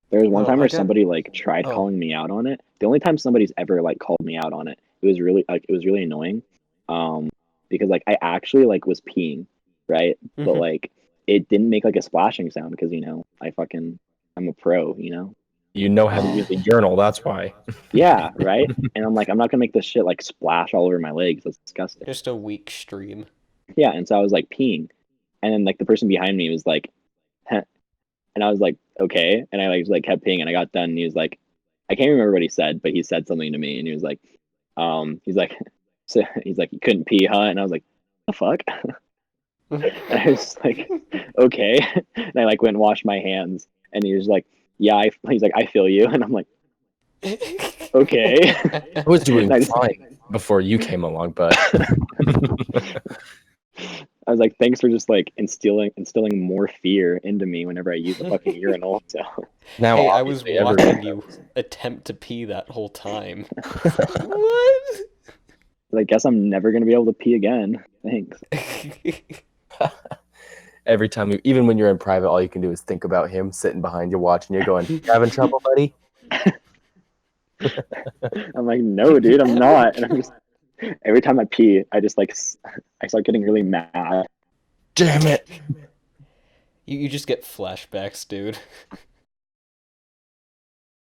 There was one time where somebody like tried calling me out on it. The only time somebody's ever like called me out on it, it was really annoying. Because like I actually like was peeing, right? Mm-hmm. But like it didn't make like a splashing sound because I'm a pro, You know how to use a urinal, that's why. Yeah, right? And I'm like, I'm not gonna make this shit like splash all over my legs. That's disgusting. Just a weak stream. Yeah, and so I was like peeing. And then like the person behind me was like, huh. And I was like, okay. And I like kept peeing and I got done and he was like, I can't remember what he said, but he said something to me and he was like, you couldn't pee, huh? And I was like, the fuck? And I was like, okay. And I like went and washed my hands and he was like, yeah, he's like, I feel you. And I'm like, okay. I was doing fine before you came along, but I was like, thanks for just like instilling more fear into me whenever I use the fucking urinal. So now I was watching you attempt to pee that whole time. What? I guess I'm never gonna be able to pee again. Thanks. Every time, even when you're in private, all you can do is think about him sitting behind you, watching you, going, "You having trouble, buddy?" I'm like, no, dude, I'm not. And I'm just every time I pee, I just like I start getting really mad. Damn it! You just get flashbacks, dude.